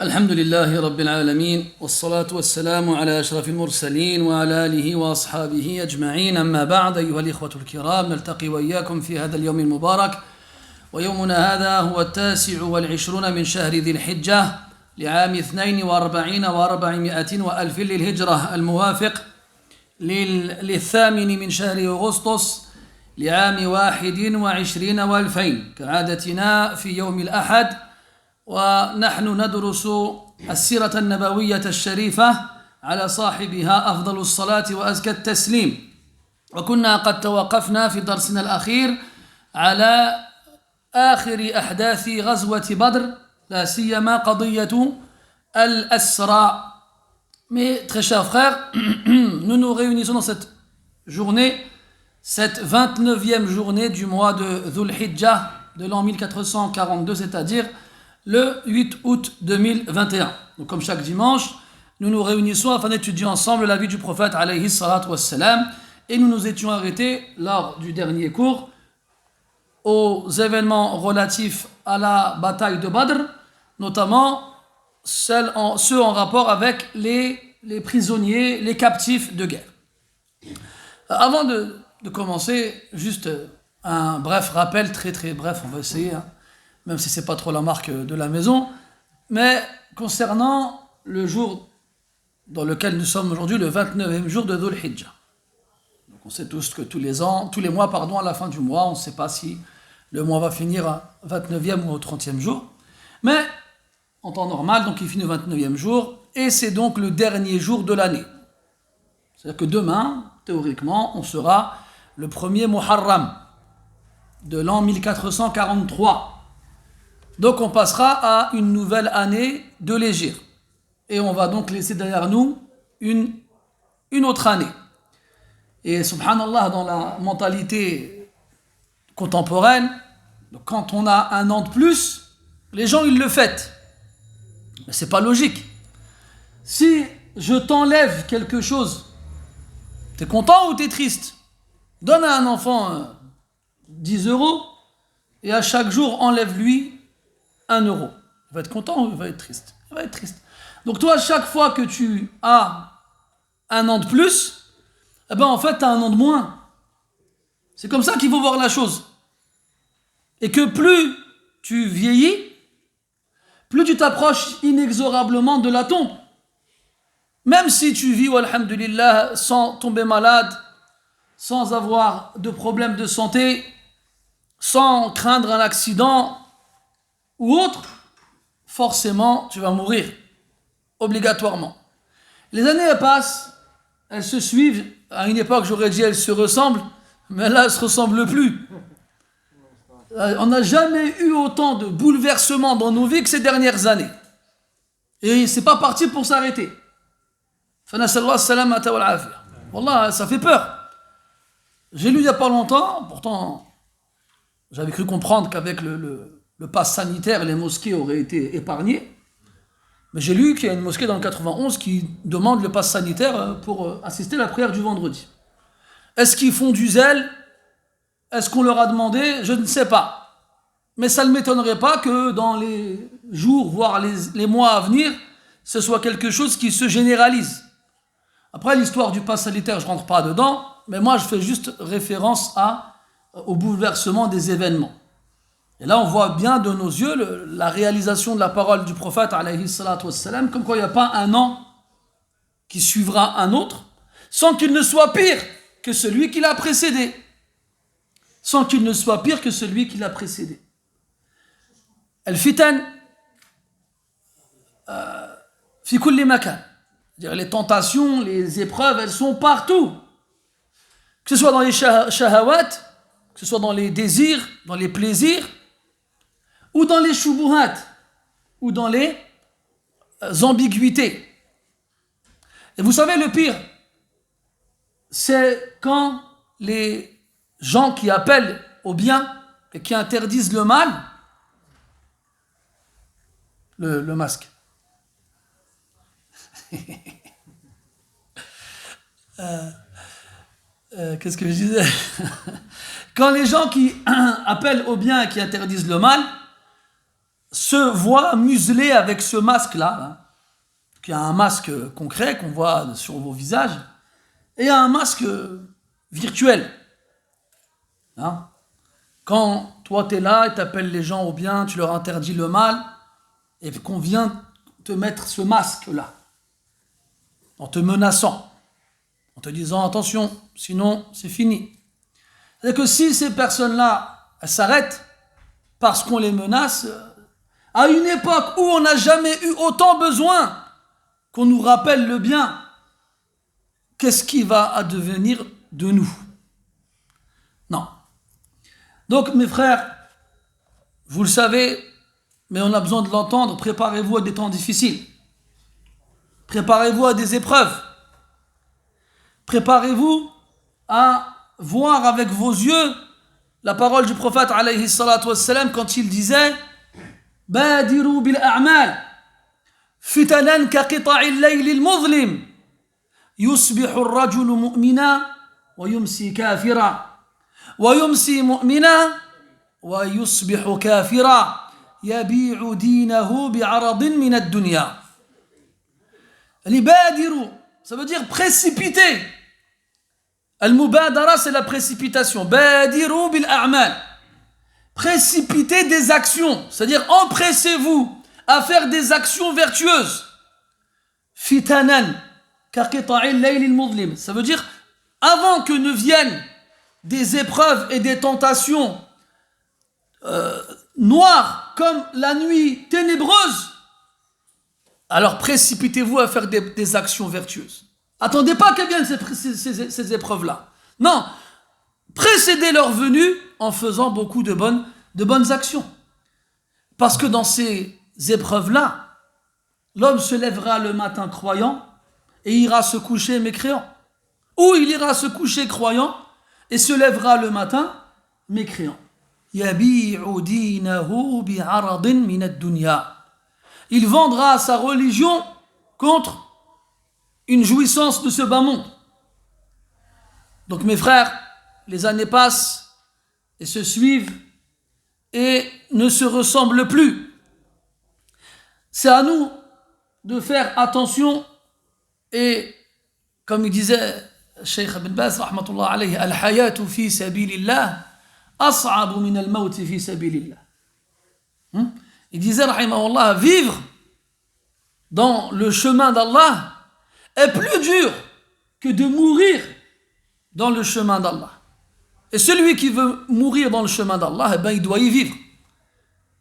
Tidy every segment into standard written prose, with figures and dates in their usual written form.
الحمد لله رب العالمين والصلاة والسلام على أشرف المرسلين وعلى آله وأصحابه أجمعين أما بعد أيها الإخوة الكرام نلتقي وإياكم في هذا اليوم المبارك ويومنا هذا هو 29 من شهر ذي الحجة لعام 42 و400 وألف للهجرة الموافق للثامن من شهر أغسطس لعام 21 و2000 كعادتنا في يوم الأحد ونحن ندرس السيرة النبوية الشريفة على صاحبها أفضل الصلاة وأزكى التسليم وكنا قد توقفنا في درسنا الأخير على آخر أحداث غزوة بدر لا سيما قضية الأسرى. Mes très chers frères, nous nous réunissons dans cette journée, cette 29e journée du mois de Dhul Hijjah de l'an 1442, c'est-à-dire le 8 août 2021. Donc comme chaque dimanche, nous nous réunissons afin d'étudier ensemble la vie du prophète alayhi salatu wassalam, et nous nous étions arrêtés lors du dernier cours aux événements relatifs à la bataille de Badr, notamment ceux en rapport avec les prisonniers, les captifs de guerre. Avant de commencer, juste un bref rappel, très très bref, on va essayer, même si ce n'est pas trop la marque de la maison, mais concernant le jour dans lequel nous sommes aujourd'hui, le 29e jour de Dhul Hijjah. Donc on sait tous que tous les mois, à la fin du mois, on ne sait pas si le mois va finir à 29e ou au 30e jour, mais en temps normal, donc il finit au 29e jour, et c'est donc le dernier jour de l'année. C'est-à-dire que demain, théoriquement, on sera le premier Muharram de l'an 1443. Donc on passera à une nouvelle année de l'Hégire. Et on va donc laisser derrière nous une autre année. Et subhanallah, dans la mentalité contemporaine, quand on a un an de plus, les gens ils le fêtent. Mais c'est pas logique. Si je t'enlève quelque chose, t'es content ou t'es triste? Donne à un enfant 10 euros et à chaque jour enlève-lui 1 euro. Il va être content ou il va être triste? Il va être triste. Donc toi, chaque fois que tu as un an de plus, eh ben en fait, tu as un an de moins. C'est comme ça qu'il faut voir la chose. Et que plus tu vieillis, plus tu t'approches inexorablement de la tombe. Même si tu vis, alhamdulillah, sans tomber malade, sans avoir de problème de santé, sans craindre un accident ou autre, forcément, tu vas mourir, obligatoirement. Les années, elles passent, elles se suivent. À une époque, j'aurais dit, elles se ressemblent, mais là, elles ne se ressemblent plus. On n'a jamais eu autant de bouleversements dans nos vies que ces dernières années. Et c'est pas parti pour s'arrêter. Wallah, ça fait peur. J'ai lu il n'y a pas longtemps, pourtant, j'avais cru comprendre qu'avec le pass sanitaire, les mosquées auraient été épargnées. Mais j'ai lu qu'il y a une mosquée dans le 91 qui demande le pass sanitaire pour assister à la prière du vendredi. Est-ce qu'ils font du zèle? Est-ce qu'on leur a demandé? Je ne sais pas. Mais ça ne m'étonnerait pas que dans les jours, voire les mois à venir, ce soit quelque chose qui se généralise. Après, l'histoire du pass sanitaire, je ne rentre pas dedans, mais moi, je fais juste référence au bouleversement des événements. Et là, on voit bien de nos yeux la réalisation de la parole du prophète, alayhi salatu wassalam, comme quoi il n'y a pas un an qui suivra un autre, sans qu'il ne soit pire que celui qui l'a précédé. Sans qu'il ne soit pire que celui qui l'a précédé. Al-fitan, fi kulli makan. C'est-à-dire les tentations, les épreuves, elles sont partout. Que ce soit dans les shahawat, que ce soit dans les désirs, dans les plaisirs, ou dans les shubuhat, ou dans les ambiguïtés. Et vous savez, le pire, c'est quand les gens qui appellent au bien et qui interdisent le mal, le masque. Qu'est-ce que je disais? Quand les gens qui appellent au bien et qui interdisent le mal se voient muselés avec ce masque-là, hein, qui est un masque concret qu'on voit sur vos visages, et un masque virtuel. Hein. Quand toi tu es là et tu appelles les gens au bien, tu leur interdis le mal, et qu'on vient te mettre ce masque-là, en te menaçant, en te disant attention, sinon c'est fini. C'est que si ces personnes-là elles s'arrêtent parce qu'on les menace, à une époque où on n'a jamais eu autant besoin qu'on nous rappelle le bien, qu'est-ce qui va advenir de nous? Non. Donc mes frères, vous le savez, mais on a besoin de l'entendre, préparez-vous à des temps difficiles. Préparez-vous à des épreuves. Préparez-vous à voir avec vos yeux la parole du prophète alayhi salatu wassalam quand il disait Badiru bil a'mal fitanan ka qita'il layli al-muzlim yusbihu ar-rajulu mu'mina wa yumsi kafira wa yumsi mu'mina wa yusbihu kafira yabi'u dinahu bi'aradin min ad-dunya. Badiru, ça veut dire précipiter. Al-mubadara, c'est la précipitation. Badiru bil a'mal. Précipitez des actions, c'est-à-dire empressez-vous à faire des actions vertueuses. Fitanan ka qita'il layli al-muzlim. Ça veut dire avant que ne viennent des épreuves et des tentations noires comme la nuit ténébreuse, alors précipitez-vous à faire des actions vertueuses. Attendez pas qu'elles viennent ces épreuves-là. Non, précédez leur venue en faisant beaucoup de bonnes actions. Parce que dans ces épreuves-là, l'homme se lèvera le matin croyant et ira se coucher mécréant. Ou il ira se coucher croyant et se lèvera le matin mécréant. Yabi'u dinahu bi'aradin min ad-dunya. Il vendra sa religion contre une jouissance de ce bas monde. Donc mes frères, les années passent et se suivent et ne se ressemblent plus. C'est à nous de faire attention et comme il disait Cheikh Ibn Baz rahmatullah alayhi, al-hayatu fi sabilillah as'abu min al-maut fi sabilillah. Il disait rahimahullah, vivre dans le chemin d'Allah est plus dur que de mourir dans le chemin d'Allah. Et celui qui veut mourir dans le chemin d'Allah, eh ben, il doit y vivre.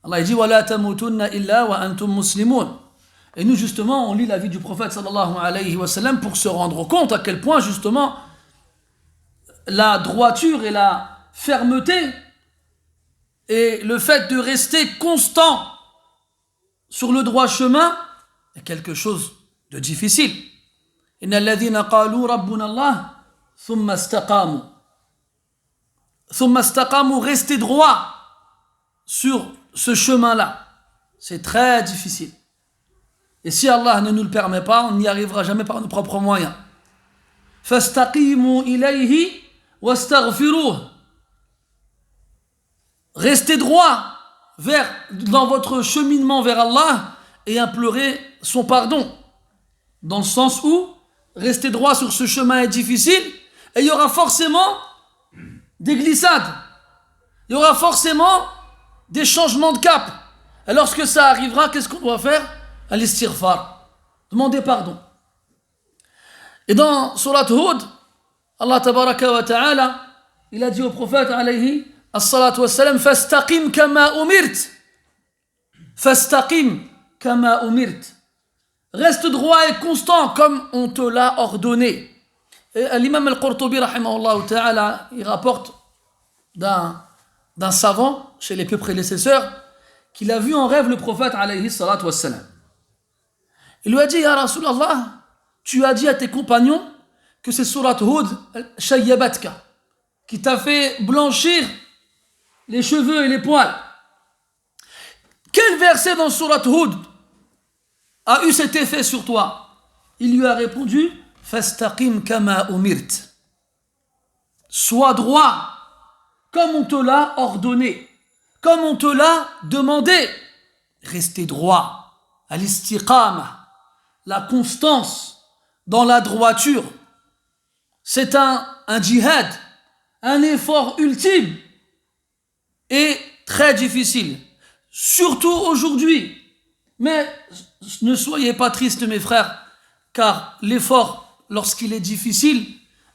Allah dit وَلَا تَمُوتُنَّ إِلَّا وَأَنْتُمْ مُسْلِمُونَ. Et nous justement, on lit la vie du prophète sallallahu alayhi wa sallam pour se rendre compte à quel point justement la droiture et la fermeté et le fait de rester constant sur le droit chemin est quelque chose de difficile. إن الذين قالوا ربنا الله ثم استقاموا rester droit sur ce chemin-là, c'est très difficile. Et si Allah ne nous le permet pas, on n'y arrivera jamais par nos propres moyens. فاستقيموا إليه واستغفروه. Restez droit dans votre cheminement vers Allah et implorez son pardon. Dans le sens où rester droit sur ce chemin est difficile et il y aura forcément des glissades. Il y aura forcément des changements de cap. Et lorsque ça arrivera, qu'est-ce qu'on doit faire? Al-istighfar. Demander pardon. Et dans Surat Hud, Allah tabaraka wa ta'ala, il a dit au prophète alayhi as-salatu was-salam, fastaqim kama umirt. Fastaqim kama umirt. Reste droit et constant comme on te l'a ordonné. Et l'imam al-Qurtubi rahimahullah ta'ala, il rapporte d'un savant chez les peu prédécesseurs qu'il a vu en rêve le prophète alayhi salatu wassalam. Il lui a dit, Ya Rasulallah, tu as dit à tes compagnons que c'est Surat Hud shayyabatka qui t'a fait blanchir les cheveux et les poils. Quel verset dans Surat Hud a eu cet effet sur toi? Il lui a répondu, Fastaqim kama umirt. Sois droit comme on te l'a ordonné, comme on te l'a demandé. rester droit, al-istiqama, la constance dans la droiture. C'est un djihad, un effort ultime et très difficile, surtout aujourd'hui. Mais ne soyez pas tristes mes frères, car l'effort, lorsqu'il est difficile,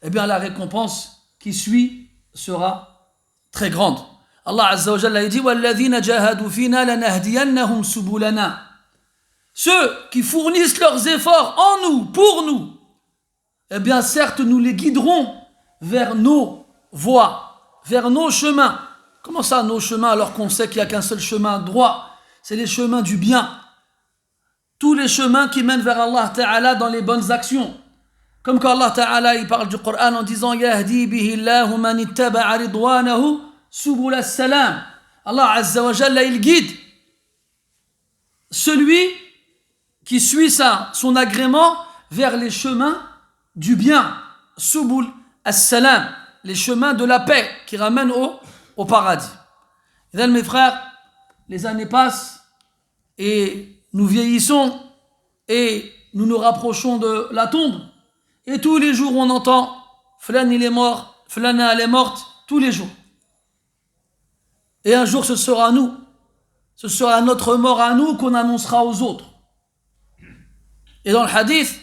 eh bien la récompense qui suit sera très grande. Allah Azza wa Jalla a dit وَالَّذِينَ جَاهَدُوا فِينَا لَنَهْدِيَنَّهُمْ سُبُلَنَا. Ceux qui fournissent leurs efforts en nous, pour nous, eh bien certes nous les guiderons vers nos voies, vers nos chemins. Comment ça nos chemins alors qu'on sait qu'il n'y a qu'un seul chemin droit? C'est les chemins du bien. Tous les chemins qui mènent vers Allah Ta'ala dans les bonnes actions. Comme quand Allah Ta'ala il parle du Coran en disant Yahdi bihi Allahu man ittaba'a ridwanahu subul as-salam. Allah Azza wa Jalla il guide celui qui suit son agrément vers les chemins du bien. Subul as-salam, les chemins de la paix qui ramènent au paradis. Et là, mes frères, les années passent et nous vieillissons et nous nous rapprochons de la tombe. Et tous les jours, on entend Flan il est mort, Flana elle est morte, tous les jours. Et un jour, ce sera nous. Ce sera notre mort à nous qu'on annoncera aux autres. Et dans le hadith,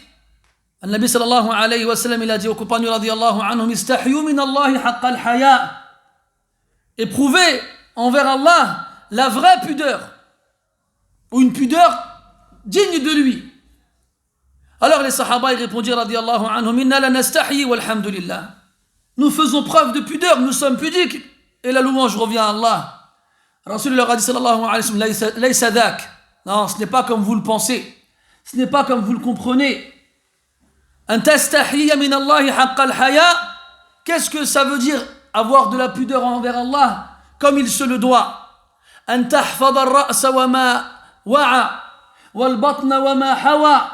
le Nabi sallallahu alayhi wa sallam, il a dit aux compagnons radiyallahu anhum, istahyu min Allahi haqqa al-haya. Éprouvez envers Allah la vraie pudeur, ou une pudeur digne de lui. Alors les sahaba ils répondirent radiyallahu anhum, inna la nastahyi walhamdulillah. Nous faisons preuve de pudeur, nous sommes pudiques et la louange revient à Allah. Rasul leur a dit sallallahu alayhi wa sallam, laysa dhak. Non, ce n'est pas comme vous le pensez, ce n'est pas comme vous le comprenez. An tastahyiya min Allahi haqqa al-haya. Qu'est-ce que ça veut dire avoir de la pudeur envers Allah comme il se le doit? An tahfadha ar-ra'sa wa ma wa'a wal batna wa ma hawa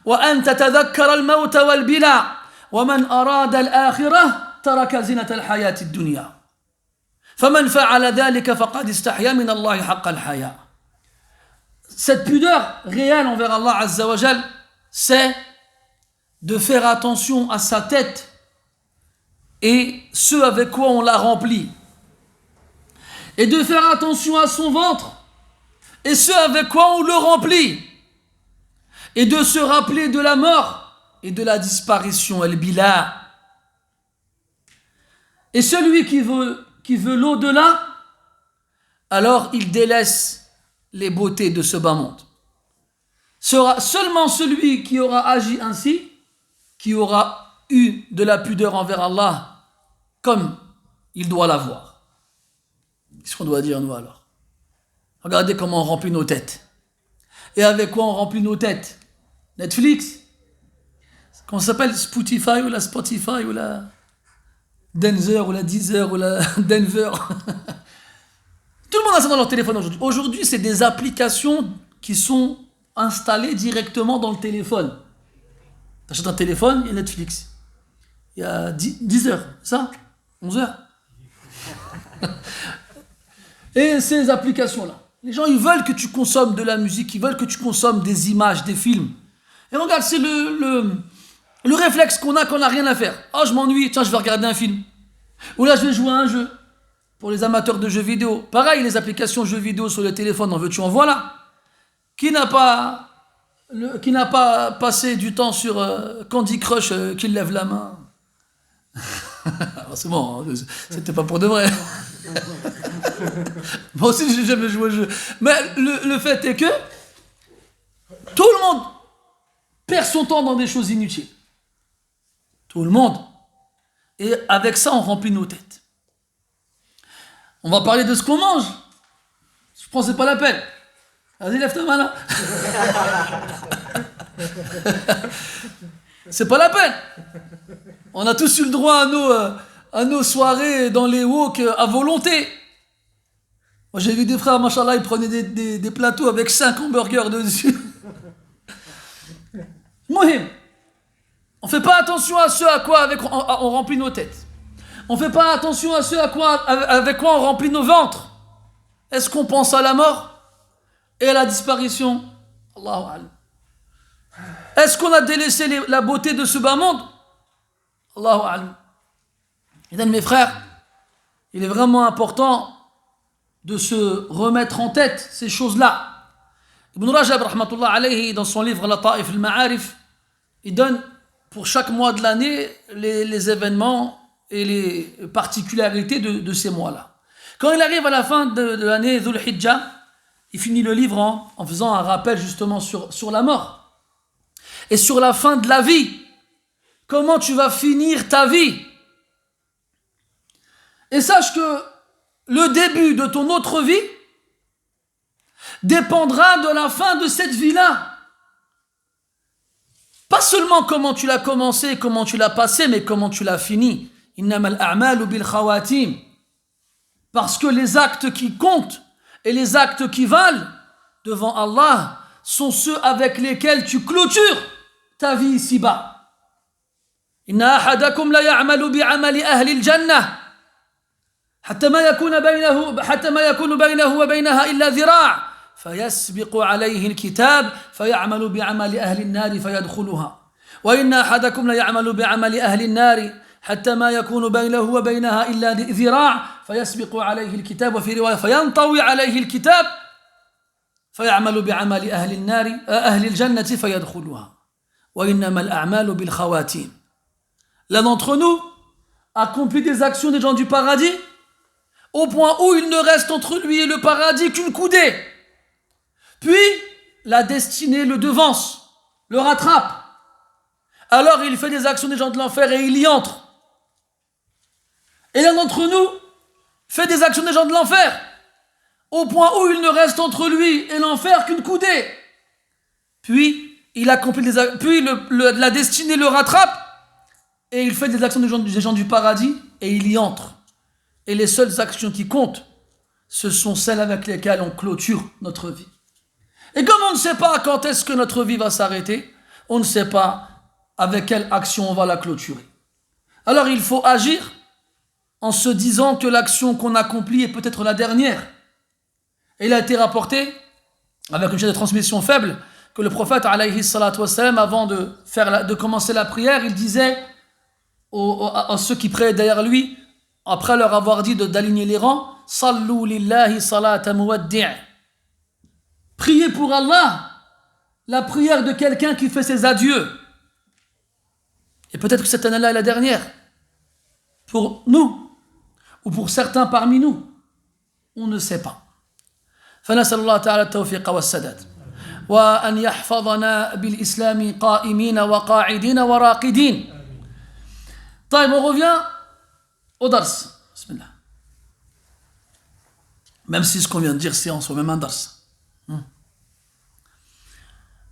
wa an tatadhakkara al-maut wal bila wa man arada al-akhirah taraka zinata al-hayati ad-dunya. فمن فعل ذلك فقد استحيا من الله حق الحياء. Cette pudeur réelle envers Allah Azza wa Jal, c'est de faire attention à sa tête et ce avec quoi on la remplit, et de faire attention à son ventre et ce avec quoi on le remplit, et de se rappeler de la mort et de la disparition, el-bila. Et celui qui veut l'au-delà, alors il délaisse les beautés de ce bas monde. Sera seulement celui qui aura agi ainsi, qui aura eu de la pudeur envers Allah, comme il doit l'avoir. Qu'est-ce qu'on doit dire nous alors? Regardez comment on remplit nos têtes. Et avec quoi on remplit nos têtes? Netflix? Comment ça s'appelle? Spotify ou la Spotify ou la Denzer ou la Deezer ou la Denver. Tout le monde a ça dans leur téléphone aujourd'hui. Aujourd'hui, c'est des applications qui sont installées directement dans le téléphone. Tu achètes un téléphone, il y a Netflix. Il y a 10 heures, ça 11 heures. Et ces applications-là, les gens, ils veulent que tu consommes de la musique, ils veulent que tu consommes des images, des films. Et regarde, c'est le réflexe qu'on a quand on n'a rien à faire. Oh, je m'ennuie, tiens, je vais regarder un film. Ou là, je vais jouer à un jeu. Pour les amateurs de jeux vidéo. Pareil, les applications jeux vidéo sur le téléphone, en veux-tu, en voilà. Qui n'a pas passé du temps sur Candy Crush, qui lève la main? C'est bon, hein, c'était pas pour de vrai. Moi aussi, j'ai jamais joué au jeu. Mais le fait est que tout le monde perd son temps dans des choses inutiles. Tout le monde. Et avec ça, on remplit nos têtes. On va parler de ce qu'on mange. Je pense que c'est pas la peine. Vas-y, lève ta main là. C'est pas la peine. On a tous eu le droit à nos soirées dans les wok à volonté. Moi, j'ai vu des frères, machallah, ils prenaient des plateaux avec 5 hamburgers dessus. Mohim. On fait pas attention à ce à quoi on remplit nos têtes. On fait pas attention à ce avec quoi on remplit nos ventres. Est-ce qu'on pense à la mort? et la disparition. Allahu Alam. Est-ce qu'on a délaissé la beauté de ce bas monde? Allahu Alam. Et mes frères, il est vraiment important de se remettre en tête ces choses-là. Ibn Rajab, rahmatullah alayhi, dans son livre Lata'if al-Ma'arif, il donne pour chaque mois de l'année les événements et les particularités de ces mois-là. Quand il arrive à la fin de l'année Dhul Hijjah, il finit le livre en faisant un rappel justement sur la mort et sur la fin de la vie. Comment tu vas finir ta vie? Et sache que le début de ton autre vie dépendra de la fin de cette vie-là. Pas seulement comment tu l'as commencé, comment tu l'as passé, mais comment tu l'as fini. Innamal a'malu bil khawatim. Parce que les actes qui comptent et les actes qui valent devant Allah sont ceux avec lesquels tu clôtures ta vie ici-bas. Inna ahadakum la ya'malu bi'amali ahli al-jannah hatta ma yakuna baynahu wa baynaha illa dhira'. فيسبق عليه الكتاب فيعمل بعمل أهل النار فيدخلها وإن أحدكم لا يعمل بعمل أهل النار حتى ما يكون بينه وبينها إلا ذراع فيسبق عليه الكتاب وفي رواية فينطوي عليه الكتاب فيعمل بعمل أهل النار أهل الجنة فيدخلها وإنما الأعمال بالخواتيم. L'un d'entre nous accomplit des actions des gens du paradis au point où il ne reste entre lui et le paradis qu'une coudée. Puis, la destinée le devance, le rattrape. Alors, il fait des actions des gens de l'enfer et il y entre. Et l'un d'entre nous fait des actions des gens de l'enfer, au point où il ne reste entre lui et l'enfer qu'une coudée. Puis, il accomplit la destinée le rattrape et il fait des actions des gens du paradis et il y entre. Et les seules actions qui comptent, ce sont celles avec lesquelles on clôture notre vie. Et comme on ne sait pas quand est-ce que notre vie va s'arrêter, on ne sait pas avec quelle action on va la clôturer. Alors il faut agir en se disant que l'action qu'on accomplit est peut-être la dernière. Et il a été rapporté, avec une chaîne de transmission faible, que le prophète, alayhi salatu wassalam, avant de commencer la prière, il disait à ceux qui priaient derrière lui, après leur avoir dit d'aligner les rangs, « Sallu lillahi salata muwaddi'» Priez pour Allah, la prière de quelqu'un qui fait ses adieux. Et peut-être que cette année-là est la dernière. Pour nous, ou pour certains parmi nous, on ne sait pas. فنسأل الله تعالى التوفيق والسداد وأن يحفظنا بالإسلام قائمين وقاعدين وراقدين. طيب, on revient au dars. Bismillah. Même si ce qu'on vient de dire, c'est en soi-même un dars.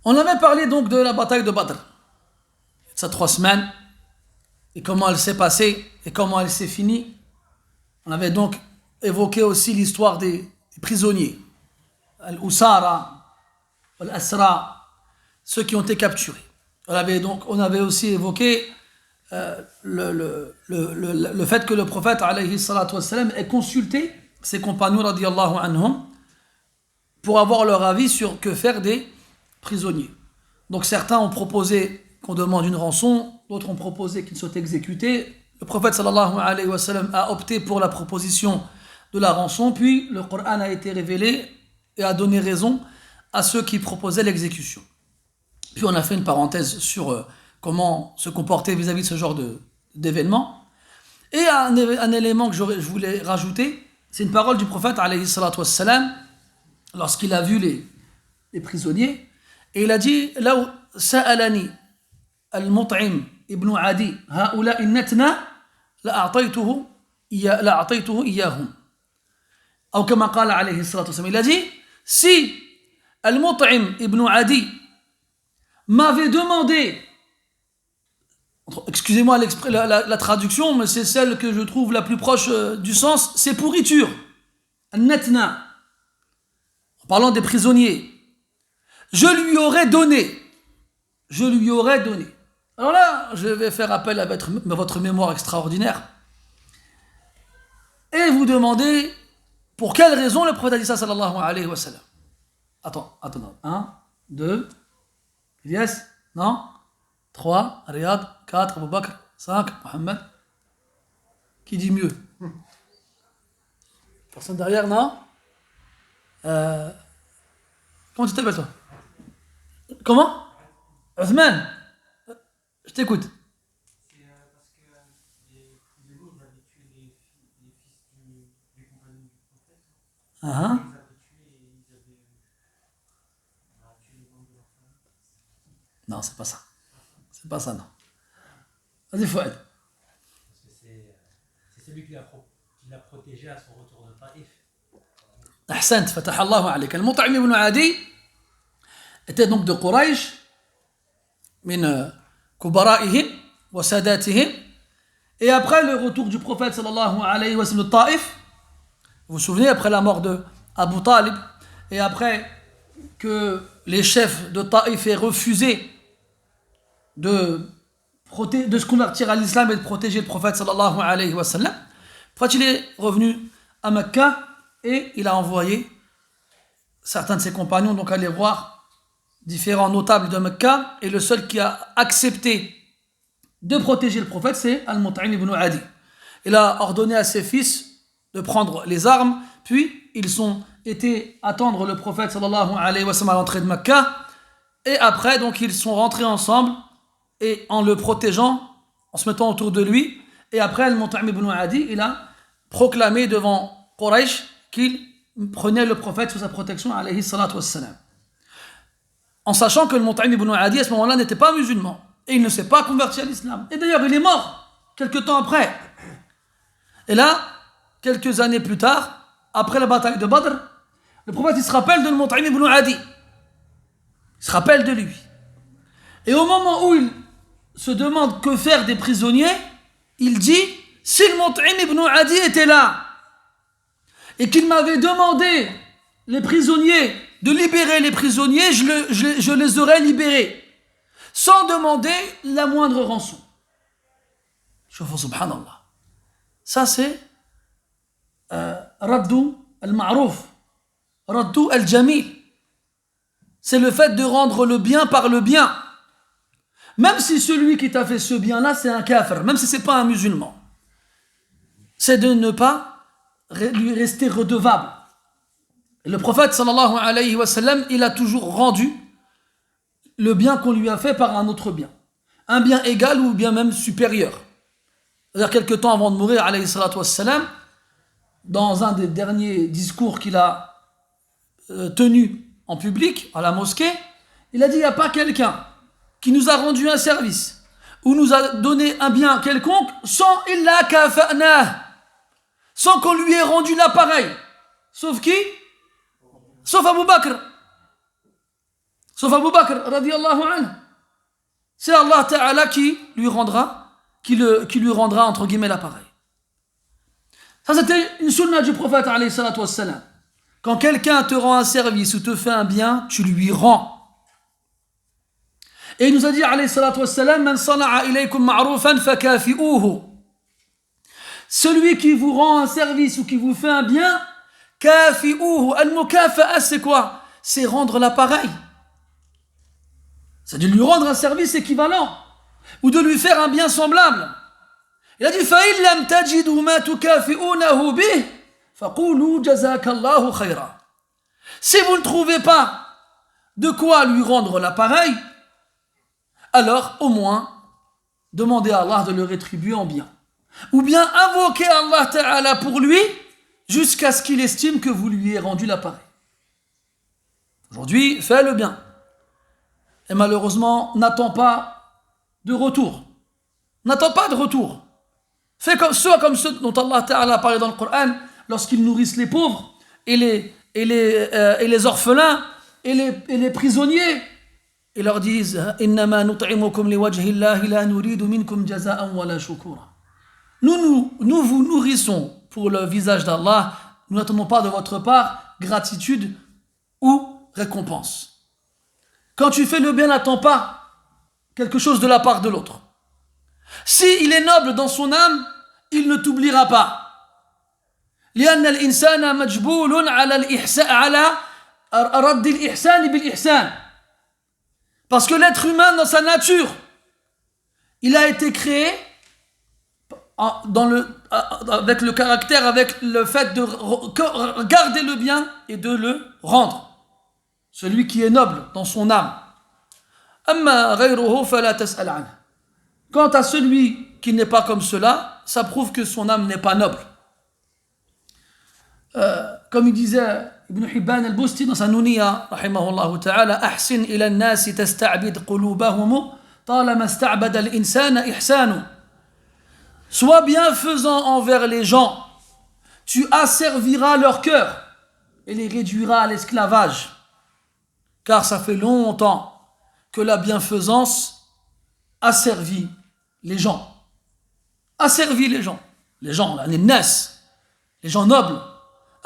On avait parlé donc de la bataille de Badr, de ces 3 semaines, et comment elle s'est passée, et comment elle s'est finie. On avait donc évoqué aussi l'histoire des prisonniers, Al-Usara, Al-Asra, ceux qui ont été capturés. On avait aussi évoqué le fait que le prophète, alayhi salatu wassalam, ait consulté ses compagnons, radiyallahu anhum, pour avoir leur avis sur que faire des prisonniers. Donc certains ont proposé qu'on demande une rançon, d'autres ont proposé qu'ils soient exécutés. Le prophète sallallahu alayhi wa sallam a opté pour la proposition de la rançon, puis le Coran a été révélé et a donné raison à ceux qui proposaient l'exécution. Puis on a fait une parenthèse sur comment se comporter vis-à-vis de ce genre d'événements. Et un élément que je voulais rajouter, c'est une parole du prophète alayhi salatu wassalam, lorsqu'il a vu les prisonniers, et il a dit « Law sa'alani al-Mut'im ibn Adi ha'ula'i natna la'a'taytuhu iyahum » Ou comme qala alayhi salatu wassalam, il a dit « Si al-Mut'im ibn Adi m'avait demandé » excusez-moi la traduction, mais c'est celle que je trouve la plus proche du sens, c'est pourriture. Al-Natna. En parlant des prisonniers. Je lui aurais donné. Alors là, je vais faire appel à votre mémoire extraordinaire et vous demander pour quelle raison le prophète a dit ça, sallallahu alayhi wa sallam. Attends. 1, 2, Ilyas, non 3, Riyad, 4, Abu Bakr, 5, Mohamed. Qui dit mieux? Personne derrière, non Comment tu t'appelles toi? Comment? Othman. Je t'écoute. C'est parce que les prisonniers, ils avaient tué les fils des compagnons du prophète. Ils les avaient tués et ils avaient tué les membres de leur famille. Non, c'est pas ça. C'est pas ça, non. Vas-y, Fouad. Parce que c'est celui qui l'a protégé à son retour de Taïf. Ahsant, fatah Allahu alayk. Al-Mut'im ibn Adi était donc de Quraysh, min kubara'ihim wa sadatihim. Et après le retour du prophète sallallahu alayhi wa sallam de Taïf, vous vous souvenez, après la mort de Abu Talib, et après que les chefs de Taïf aient refusé de se convertir à l'islam et de protéger le prophète sallallahu alayhi wa sallam, le prophète il est revenu à Mecca et il a envoyé certains de ses compagnons donc aller voir différents notables de Mecca, et le seul qui a accepté de protéger le prophète, c'est Al-Mut'im ibn Adi. Il a ordonné à ses fils de prendre les armes, puis ils ont été attendre le prophète sallallahu alayhi wa sallam à l'entrée de Mecca, et après donc ils sont rentrés ensemble et en le protégeant, en se mettant autour de lui, et après Al-Mut'im ibn Adi, il a proclamé devant Quraysh qu'il prenait le prophète sous sa protection alayhi salatu wassalam. En sachant que le Mut'im ibn Adi à ce moment-là n'était pas musulman, et il ne s'est pas converti à l'islam. Et d'ailleurs il est mort quelques temps après. Et là, quelques années plus tard, après la bataille de Badr, le prophète il se rappelle de Mut'im ibn Adi. Il se rappelle de lui. Et au moment où il se demande que faire des prisonniers, il dit, si le Mut'im ibn Adi était là, et qu'il m'avait demandé les prisonniers, de libérer les prisonniers, je les aurais libérés, sans demander la moindre rançon. Subhanallah. Ça c'est Raddu al-Ma'rouf, Raddu al-Jamil. C'est le fait de rendre le bien par le bien. Même si celui qui t'a fait ce bien-là, c'est un kafir, même si c'est pas un musulman. C'est de ne pas lui rester redevable. Et le prophète sallallahu alayhi wa sallam, il a toujours rendu le bien qu'on lui a fait par un autre bien. Un bien égal ou bien même supérieur. C'est-à-dire quelques temps avant de mourir, alayhi salatu wassalam, dans un des derniers discours qu'il a tenu en public, à la mosquée, il a dit, il n'y a pas quelqu'un qui nous a rendu un service ou nous a donné un bien quelconque sans illa kafa'nah, sans qu'on lui ait rendu l'appareil. Sauf qui? Sauf Abu Bakr. Sauf Abu Bakr, radiyallahu anhu. C'est Allah Ta'ala qui lui rendra entre guillemets l'appareil. Ça c'était une sunna du prophète alayhi salatu wassalam. Quand quelqu'un te rend un service ou te fait un bien, tu lui rends. Et il nous a dit alayhi salatu wassalam, man sana'a ilaykum ma'rufan fakafi'uhu. Celui qui vous rend un service ou qui vous fait un bien, kafi'uhu. Al-mukafa'a, c'est quoi? C'est rendre l'appareil. C'est de lui rendre un service équivalent ou de lui faire un bien semblable. Il a dit فَإِنْ لَمْ تَجِدُوا مَا تُكَافِئُونَهُ بِهِ فَقُولُوا جَزَاكَ اللَّهُ خَيْرًا. Si vous ne trouvez pas de quoi lui rendre l'appareil, alors au moins demandez à Allah de le rétribuer en bien. Ou bien invoquez Allah Ta'ala pour lui jusqu'à ce qu'il estime que vous lui ayez rendu l'appareil. Aujourd'hui, fais le bien. Et malheureusement, n'attends pas de retour. N'attends pas de retour. Fais comme ceux dont Allah Ta'ala a parlé dans le Coran, lorsqu'ils nourrissent les pauvres et les orphelins et les prisonniers. Ils leur disent Innama nut'imukum liwajhi Allahi la nuridu minkum jaza'an wala shukura. Nous vous nourrissons pour le visage d'Allah. Nous n'attendons pas de votre part gratitude ou récompense. Quand tu fais le bien, n'attends pas quelque chose de la part de l'autre. Si il est noble dans son âme, il ne t'oubliera pas. لأن الإنسان مجبول على رد الإحسان بالإحسان. Parce que l'être humain, dans sa nature, il a été créé avec le caractère, avec le fait de garder le bien et de le rendre. Celui qui est noble dans son âme. أما غيره فلا تسأل عنه. Quant à celui qui n'est pas comme cela, ça prouve que son âme n'est pas noble. Comme il disait Ibn Hibban al-Busti dans sa Nuniya, rahimahullah ta'ala, أحسن إلى الناس تستعبد قلوبهم طالما استعبد الإنسان إحسانه. Sois bienfaisant envers les gens, tu asserviras leur cœur et les réduiras à l'esclavage. Car ça fait longtemps que la bienfaisance asservit les gens. Asservit les gens. Les gens, les nas, les gens nobles.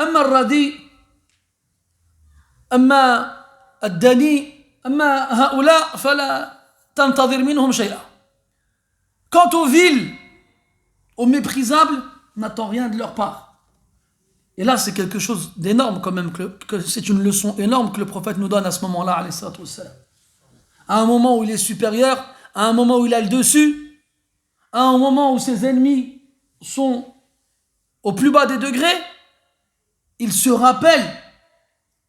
أما الردي أما الدني أما هؤلاء فلا تنتظر منهم شيئا. Quant aux vils, aux méprisables, n'attends rien de leur part. Et là, c'est quelque chose d'énorme quand même, que c'est une leçon énorme que le prophète nous donne à ce moment-là, alayhi salatu wassalam. À un moment où il est supérieur, à un moment où il a le dessus, à un moment où ses ennemis sont au plus bas des degrés, il se rappelle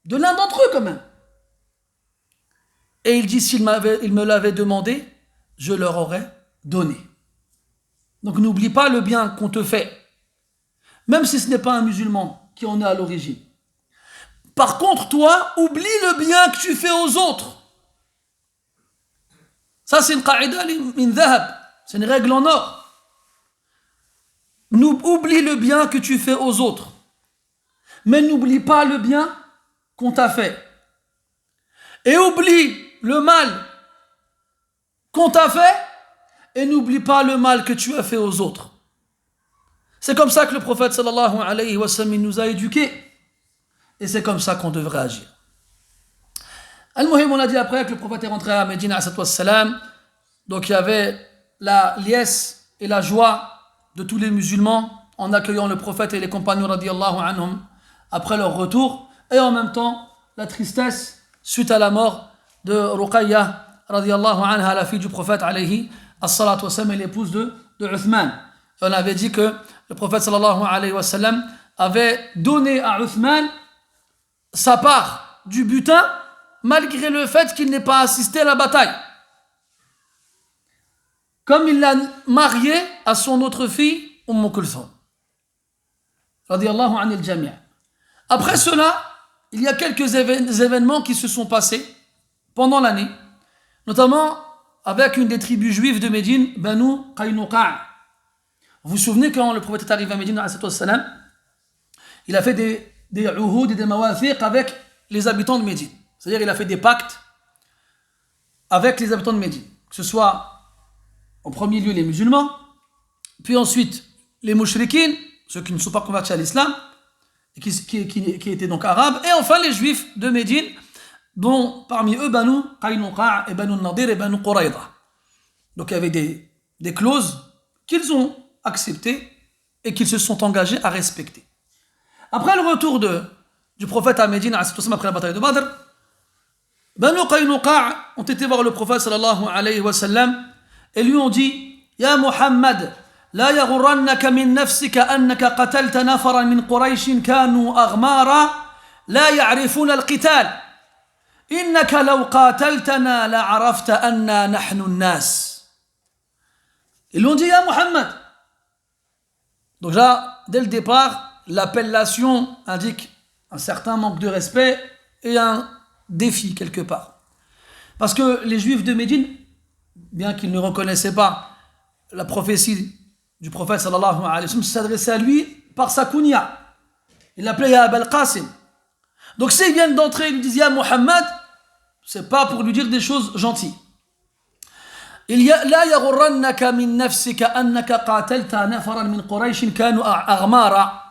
de l'un d'entre eux quand même. Et il dit, s'il me l'avait demandé, je leur aurais donné. Donc n'oublie pas le bien qu'on te fait, même si ce n'est pas un musulman qui en est à l'origine. Par contre, toi, oublie le bien que tu fais aux autres. Ça, c'est une qa'ida min dhahab, c'est une règle en or. Oublie le bien que tu fais aux autres, mais n'oublie pas le bien qu'on t'a fait. Et oublie le mal qu'on t'a fait, et n'oublie pas le mal que tu as fait aux autres. C'est comme ça que le prophète sallallahu alayhi wa sallam nous a éduqués. Et c'est comme ça qu'on devrait agir. Al-Muhim, on a dit après que le prophète est rentré à Médine alayhi wa sallam. Donc il y avait la liesse et la joie de tous les musulmans en accueillant le prophète et les compagnons radiyallahu anhum après leur retour. Et en même temps, la tristesse suite à la mort de Ruqayya radiyallahu anha, la fille du prophète alayhi as-salatu wassalam, et l'épouse de Uthman. On avait dit que le prophète sallallahu alayhi wa sallam avait donné à Uthman sa part du butin malgré le fait qu'il n'ait pas assisté à la bataille. Comme il l'a marié à son autre fille, Kulthum radiyallahu anil jami'. Après cela, il y a quelques événements qui se sont passés pendant l'année, notamment avec une des tribus juives de Médine, Banu Qaynuqa'. Vous vous souvenez quand le prophète est arrivé à Médine, il a fait des uhud et des mawathiq avec les habitants de Médine. C'est-à-dire il a fait des pactes avec les habitants de Médine, que ce soit en premier lieu les musulmans, puis ensuite les mouchriquines, ceux qui ne sont pas convertis à l'islam, et qui étaient donc arabes, et enfin les juifs de Médine, dont parmi eux Banu Qaynuqa' et Banu Nadir et Banu Qurayza. Donc il y avait des clauses qu'ils ont acceptées et qu'ils se sont engagés à respecter. Après le retour du prophète à Médine, après la bataille de Badr, Banu Qaynuqa' ont été voir le prophète sallallahu alayhi wa sallam et lui ont dit: Ya Muhammad, la yaghurrannaka min nafsika annaka qatalta nafaran min Quraysh kanu aghmara la ya'rifuna al-qital. Innaka law qataltana la 'arafta anna nahnu an-nas. Ils lui ont dit: Ya Muhammad. Donc là, dès le départ, l'appellation indique un certain manque de respect et un défi quelque part. Parce que les juifs de Médine, bien qu'ils ne reconnaissaient pas la prophétie du prophète sallallahu alayhi wa sallam, s'adressaient à lui par sa kunya. Il l'appelait Ya Abul Qasim. Donc s'ils viennent d'entrer et lui disent Ya Muhammad, c'est pas pour lui dire des choses gentilles. لا يغرنك من نفسك أنك قاتلت نفرا من قريش كانوا أغمارا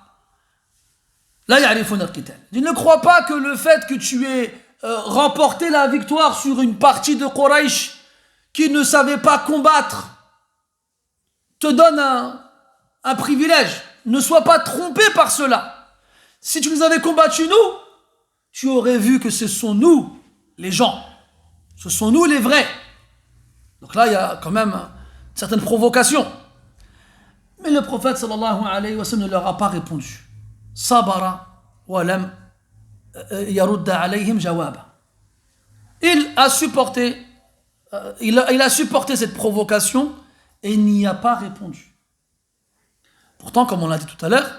لا يعرفون القتال. Je ne crois pas que le fait que tu aies remporté la victoire sur une partie de Quraysh qui ne savait pas combattre te donne un privilège. Ne sois pas trompé par cela. Si tu nous avais combattu nous, tu aurais vu que ce sont nous, les gens. Ce sont nous les vrais. Donc là, il y a quand même une certaine provocation. Mais le prophète sallallahu alayhi wa sallam ne leur a pas répondu. Sabara wa lam yarudda alayhim jawaba. Il a supporté cette provocation et il n'y a pas répondu. Pourtant, comme on l'a dit tout à l'heure,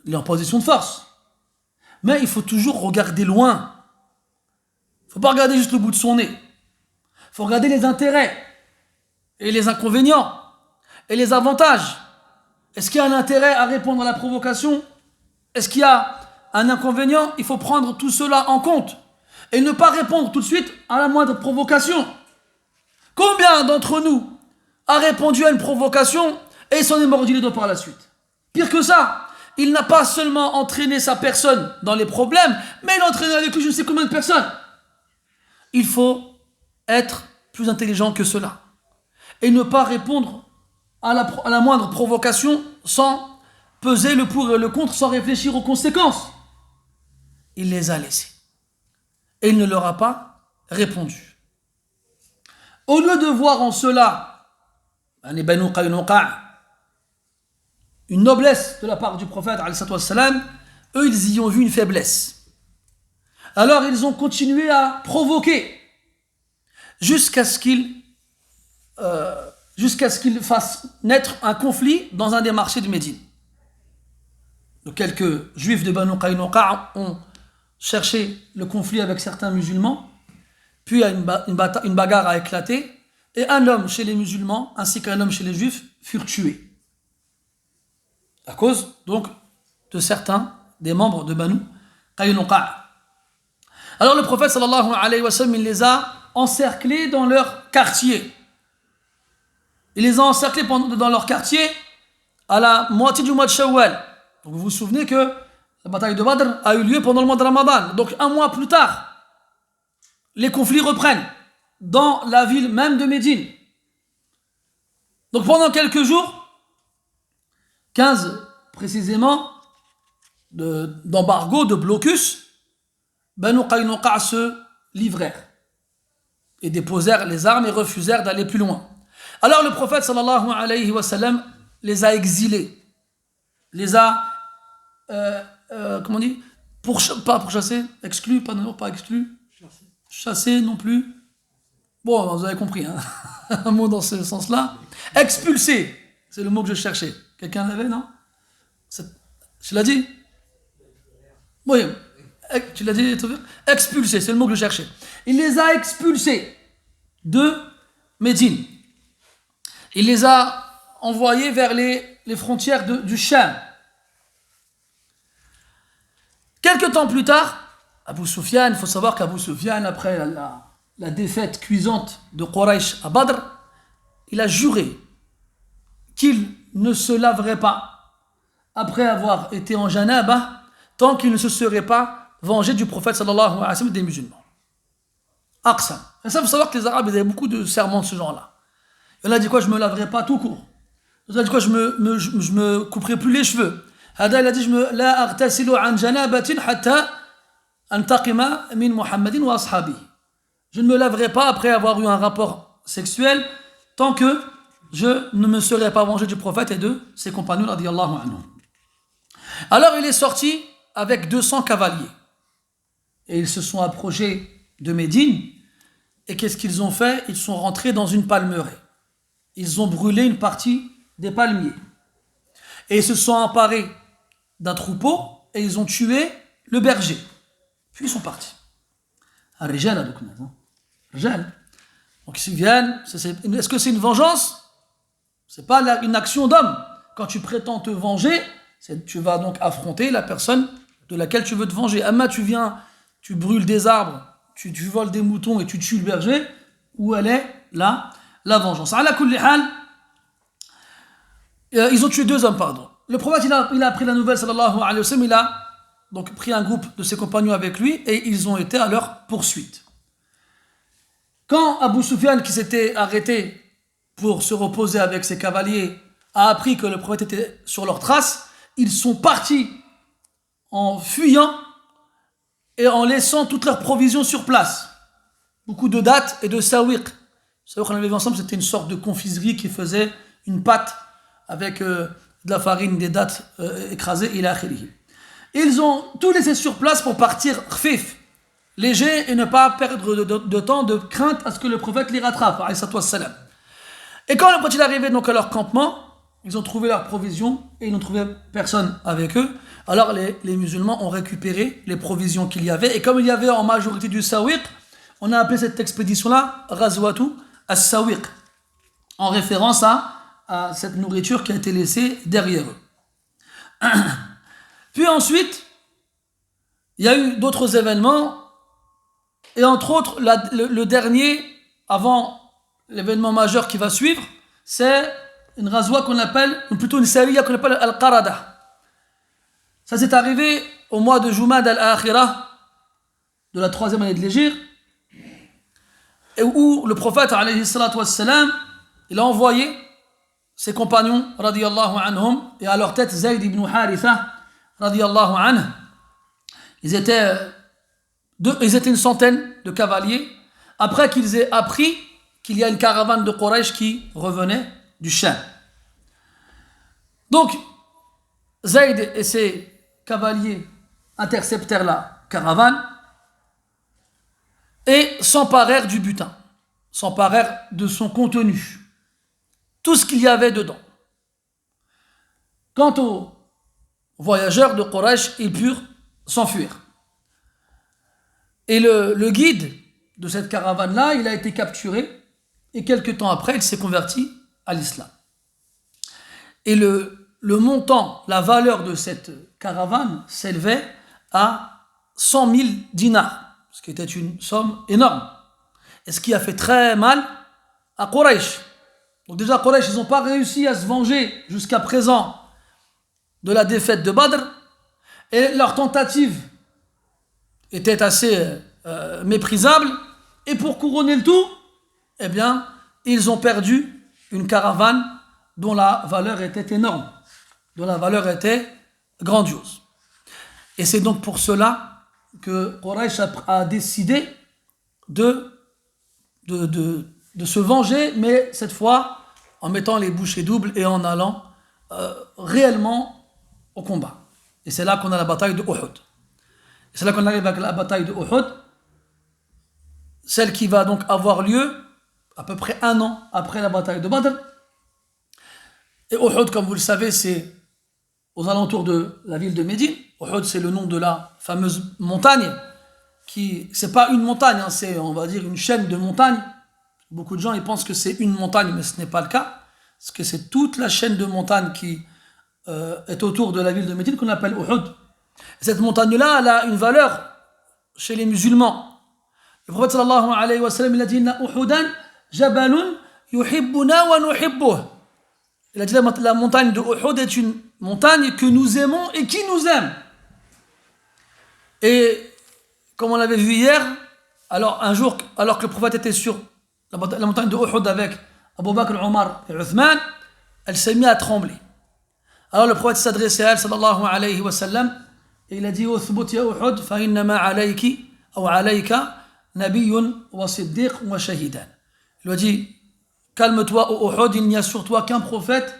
il est en position de force. Mais il faut toujours regarder loin. Il ne faut pas regarder juste le bout de son nez. Il faut regarder les intérêts et les inconvénients et les avantages. Est-ce qu'il y a un intérêt à répondre à la provocation? Est-ce qu'il y a un inconvénient? Il faut prendre tout cela en compte et ne pas répondre tout de suite à la moindre provocation. Combien d'entre nous a répondu à une provocation et s'en est mordu les doigts par la suite? Pire que ça, il n'a pas seulement entraîné sa personne dans les problèmes, mais il a entraîné avec lui je ne sais combien de personnes. Il faut être plus intelligent que cela et ne pas répondre à la moindre provocation sans peser le pour et le contre, sans réfléchir aux conséquences. Il les a laissés et il ne leur a pas répondu. Au lieu de voir en cela les Banu Qaynuqa' une noblesse de la part du prophète, eux ils y ont vu une faiblesse. Alors ils ont continué à provoquer jusqu'à ce qu'ils fassent naître un conflit dans un des marchés de Médine. Donc quelques juifs de Banu Qaynuqa' ont cherché le conflit avec certains musulmans, puis une bagarre a éclaté, et un homme chez les musulmans ainsi qu'un homme chez les juifs furent tués. À cause donc de certains des membres de Banu Qaynuqa'. Alors le prophète sallallahu alayhi wa sallam, il les a encerclés dans leur quartier. Il les a encerclés dans leur quartier à la moitié du mois de Shawwal. Donc vous vous souvenez que la bataille de Badr a eu lieu pendant le mois de Ramadan. Donc un mois plus tard, les conflits reprennent dans la ville même de Médine. Donc pendant quelques jours, 15 précisément, d'embargo, de blocus, Banu Qaynuqa' se livrèrent et déposèrent les armes et refusèrent d'aller plus loin. Alors le prophète sallallahu alayhi wa sallam les a exilés, les a comment on dit, pas pourchassés, exclus, pas exclus, chassés non plus. Bon, vous avez compris, hein. Un mot dans ce sens-là. Expulsés, c'est le mot que je cherchais. Quelqu'un l'avait, non? Tu l'as dit? Oui, tu l'as dit, expulsés, c'est le mot que je cherchais. Il les a expulsés de Médine. Il les a envoyés vers les frontières du Cham. Quelque temps plus tard, Abu Sufyan, il faut savoir qu'Abu Sufyan, après la défaite cuisante de Quraysh à Badr, il a juré qu'il ne se laverait pas après avoir été en janaba tant qu'il ne se serait pas vengé du prophète sallallahu alayhi wa sallam des musulmans. Aqsam. Et ça, il faut savoir que les Arabes ils avaient beaucoup de serments de ce genre-là. Il y en a dit quoi, je me laverai pas tout court. Il y en a dit quoi, je me couperai plus les cheveux. Hada il a dit la aghtasilu an janabatin hatta antaqima min Muhammadin wa ashabihi. Je ne me laverai pas après avoir eu un rapport sexuel tant que je ne me serai pas vengé du prophète et de ses compagnons radiyallahu anhum. Alors il est sorti avec 200 cavaliers et ils se sont approchés de Médine et qu'est-ce qu'ils ont fait? Ils sont rentrés dans une palmeraie. Ils ont brûlé une partie des palmiers et ils se sont emparés d'un troupeau et ils ont tué le berger. Puis ils sont partis. Rijal. Donc ils viennent. Est-ce que c'est une vengeance? C'est pas une action d'homme. Quand tu prétends te venger, tu vas donc affronter la personne de laquelle tu veux te venger. Amma, tu viens, tu brûles des arbres, tu voles des moutons et tu tues le berger. Où elle est là, la vengeance? Ala kulli hal, ils ont tué 2 hommes, pardon. Le prophète, il a appris la nouvelle, sallallahu alayhi wa sallam, il a donc pris un groupe de ses compagnons avec lui et ils ont été à leur poursuite. Quand Abu Sufyan, qui s'était arrêté pour se reposer avec ses cavaliers, a appris que le prophète était sur leurs traces, ils sont partis en fuyant et en laissant toutes leurs provisions sur place. Beaucoup de dattes et de sawiq. Sawiq, on avait vu ensemble, c'était une sorte de confiserie qui faisait une pâte avec de la farine, des dattes écrasées, ila akhirih. Ils ont tout laissé sur place pour partir khfif, léger, et ne pas perdre de temps, de crainte à ce que le prophète les rattrape. Et quand le prophète est arrivé donc à leur campement, ils ont trouvé leurs provisions et ils n'ont trouvé personne avec eux. Alors les musulmans ont récupéré les provisions qu'il y avait. Et comme il y avait en majorité du sawiq, on a appelé cette expédition-là Ghazwatu as-Sawiq, en référence à cette nourriture qui a été laissée derrière eux. Puis ensuite, il y a eu d'autres événements, et entre autres, le dernier, avant l'événement majeur qui va suivre, c'est une ghazwa qu'on appelle, ou plutôt une sariya qu'on appelle Al-Qarada. Ça s'est arrivé au mois de Jumad al-Akhirah, de la 3e année de l'Hégire, et où le prophète, alayhi salatu wassalam, il a envoyé ses compagnons, radiyallahu anhum, et à leur tête Zayd ibn Haritha, radiyallahu anhu. Ils étaient une centaine de cavaliers, après qu'ils aient appris qu'il y a une caravane de Quraysh qui revenait du Sham. Donc, Zayd et ses cavaliers interceptèrent la caravane et s'emparèrent du butin, s'emparèrent de son contenu, tout ce qu'il y avait dedans. Quant aux voyageurs de Quraysh, ils purent s'enfuir. Et le guide de cette caravane-là, il a été capturé, et quelque temps après, il s'est converti à l'islam. Et le montant, la valeur de cette caravane s'élevait à 100 000 dinars, ce qui était une somme énorme. Et ce qui a fait très mal à Quraysh. Donc déjà, Quraysh, ils n'ont pas réussi à se venger jusqu'à présent de la défaite de Badr, et leur tentative était assez méprisable, et pour couronner le tout, eh bien, ils ont perdu une caravane dont la valeur était énorme, dont la valeur était grandiose. Et c'est donc pour cela que Quraysh a décidé de se venger, mais cette fois en mettant les bouchées doubles et en allant réellement au combat. Et c'est là qu'on a la bataille de Uhud. Et c'est là qu'on arrive avec la bataille de Uhud, celle qui va donc avoir lieu à peu près 1 an après la bataille de Badr. Et Uhud, comme vous le savez, c'est aux alentours de la ville de Médine. Uhud, c'est le nom de la fameuse montagne, qui, c'est pas une montagne, hein, c'est, on va dire, une chaîne de montagnes. Beaucoup de gens, ils pensent que c'est une montagne, mais ce n'est pas le cas, parce que c'est toute la chaîne de montagnes qui est autour de la ville de Médine qu'on appelle Uhud. Et cette montagne-là, elle a une valeur chez les musulmans. Le prophète sallallahu alayhi wa sallam, il a dit Inna Uhudan jabalun yuhibbuna wa nuhibbuh. Il a dit la montagne de Uhud est une montagne que nous aimons et qui nous aime. Et comme on l'avait vu hier, alors un jour, alors que le prophète était sur la montagne de Uhud avec Abu Bakr, Omar et Uthman, elle s'est mise à trembler. Alors le prophète s'adressait à elle, sallallahu alayhi wa sallam, et il a dit Uthbut ya Uhud, fa innama alayki, ou alayka, nabiyyun wa siddiq wa shahidan. Il lui a dit calme-toi au Uhud, il n'y a sur toi qu'un prophète,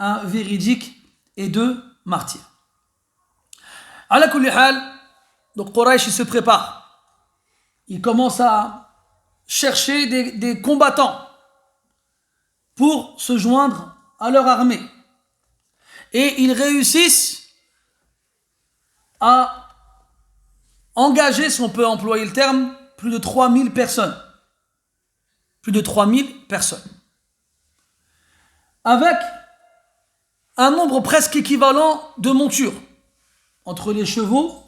un véridique et 2 martyrs. Ala kulli hal, donc Quraysh il se prépare. Il commence à chercher des combattants pour se joindre à leur armée. Et ils réussissent à engager, si on peut employer le terme, plus de 3000 personnes. Plus de 3000 personnes. Avec un nombre presque équivalent de montures entre les chevaux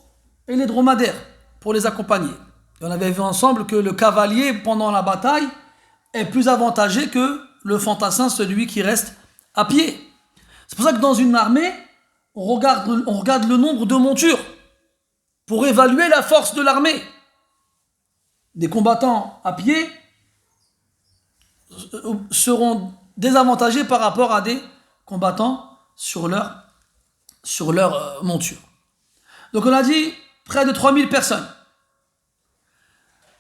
et les dromadaires pour les accompagner. Et on avait vu ensemble que le cavalier, pendant la bataille, est plus avantagé que le fantassin, celui qui reste à pied. C'est pour ça que dans une armée, on regarde le nombre de montures pour évaluer la force de l'armée. Des combattants à pied seront désavantagés par rapport à des combattants sur leur monture. Donc on a dit près de 3000 personnes.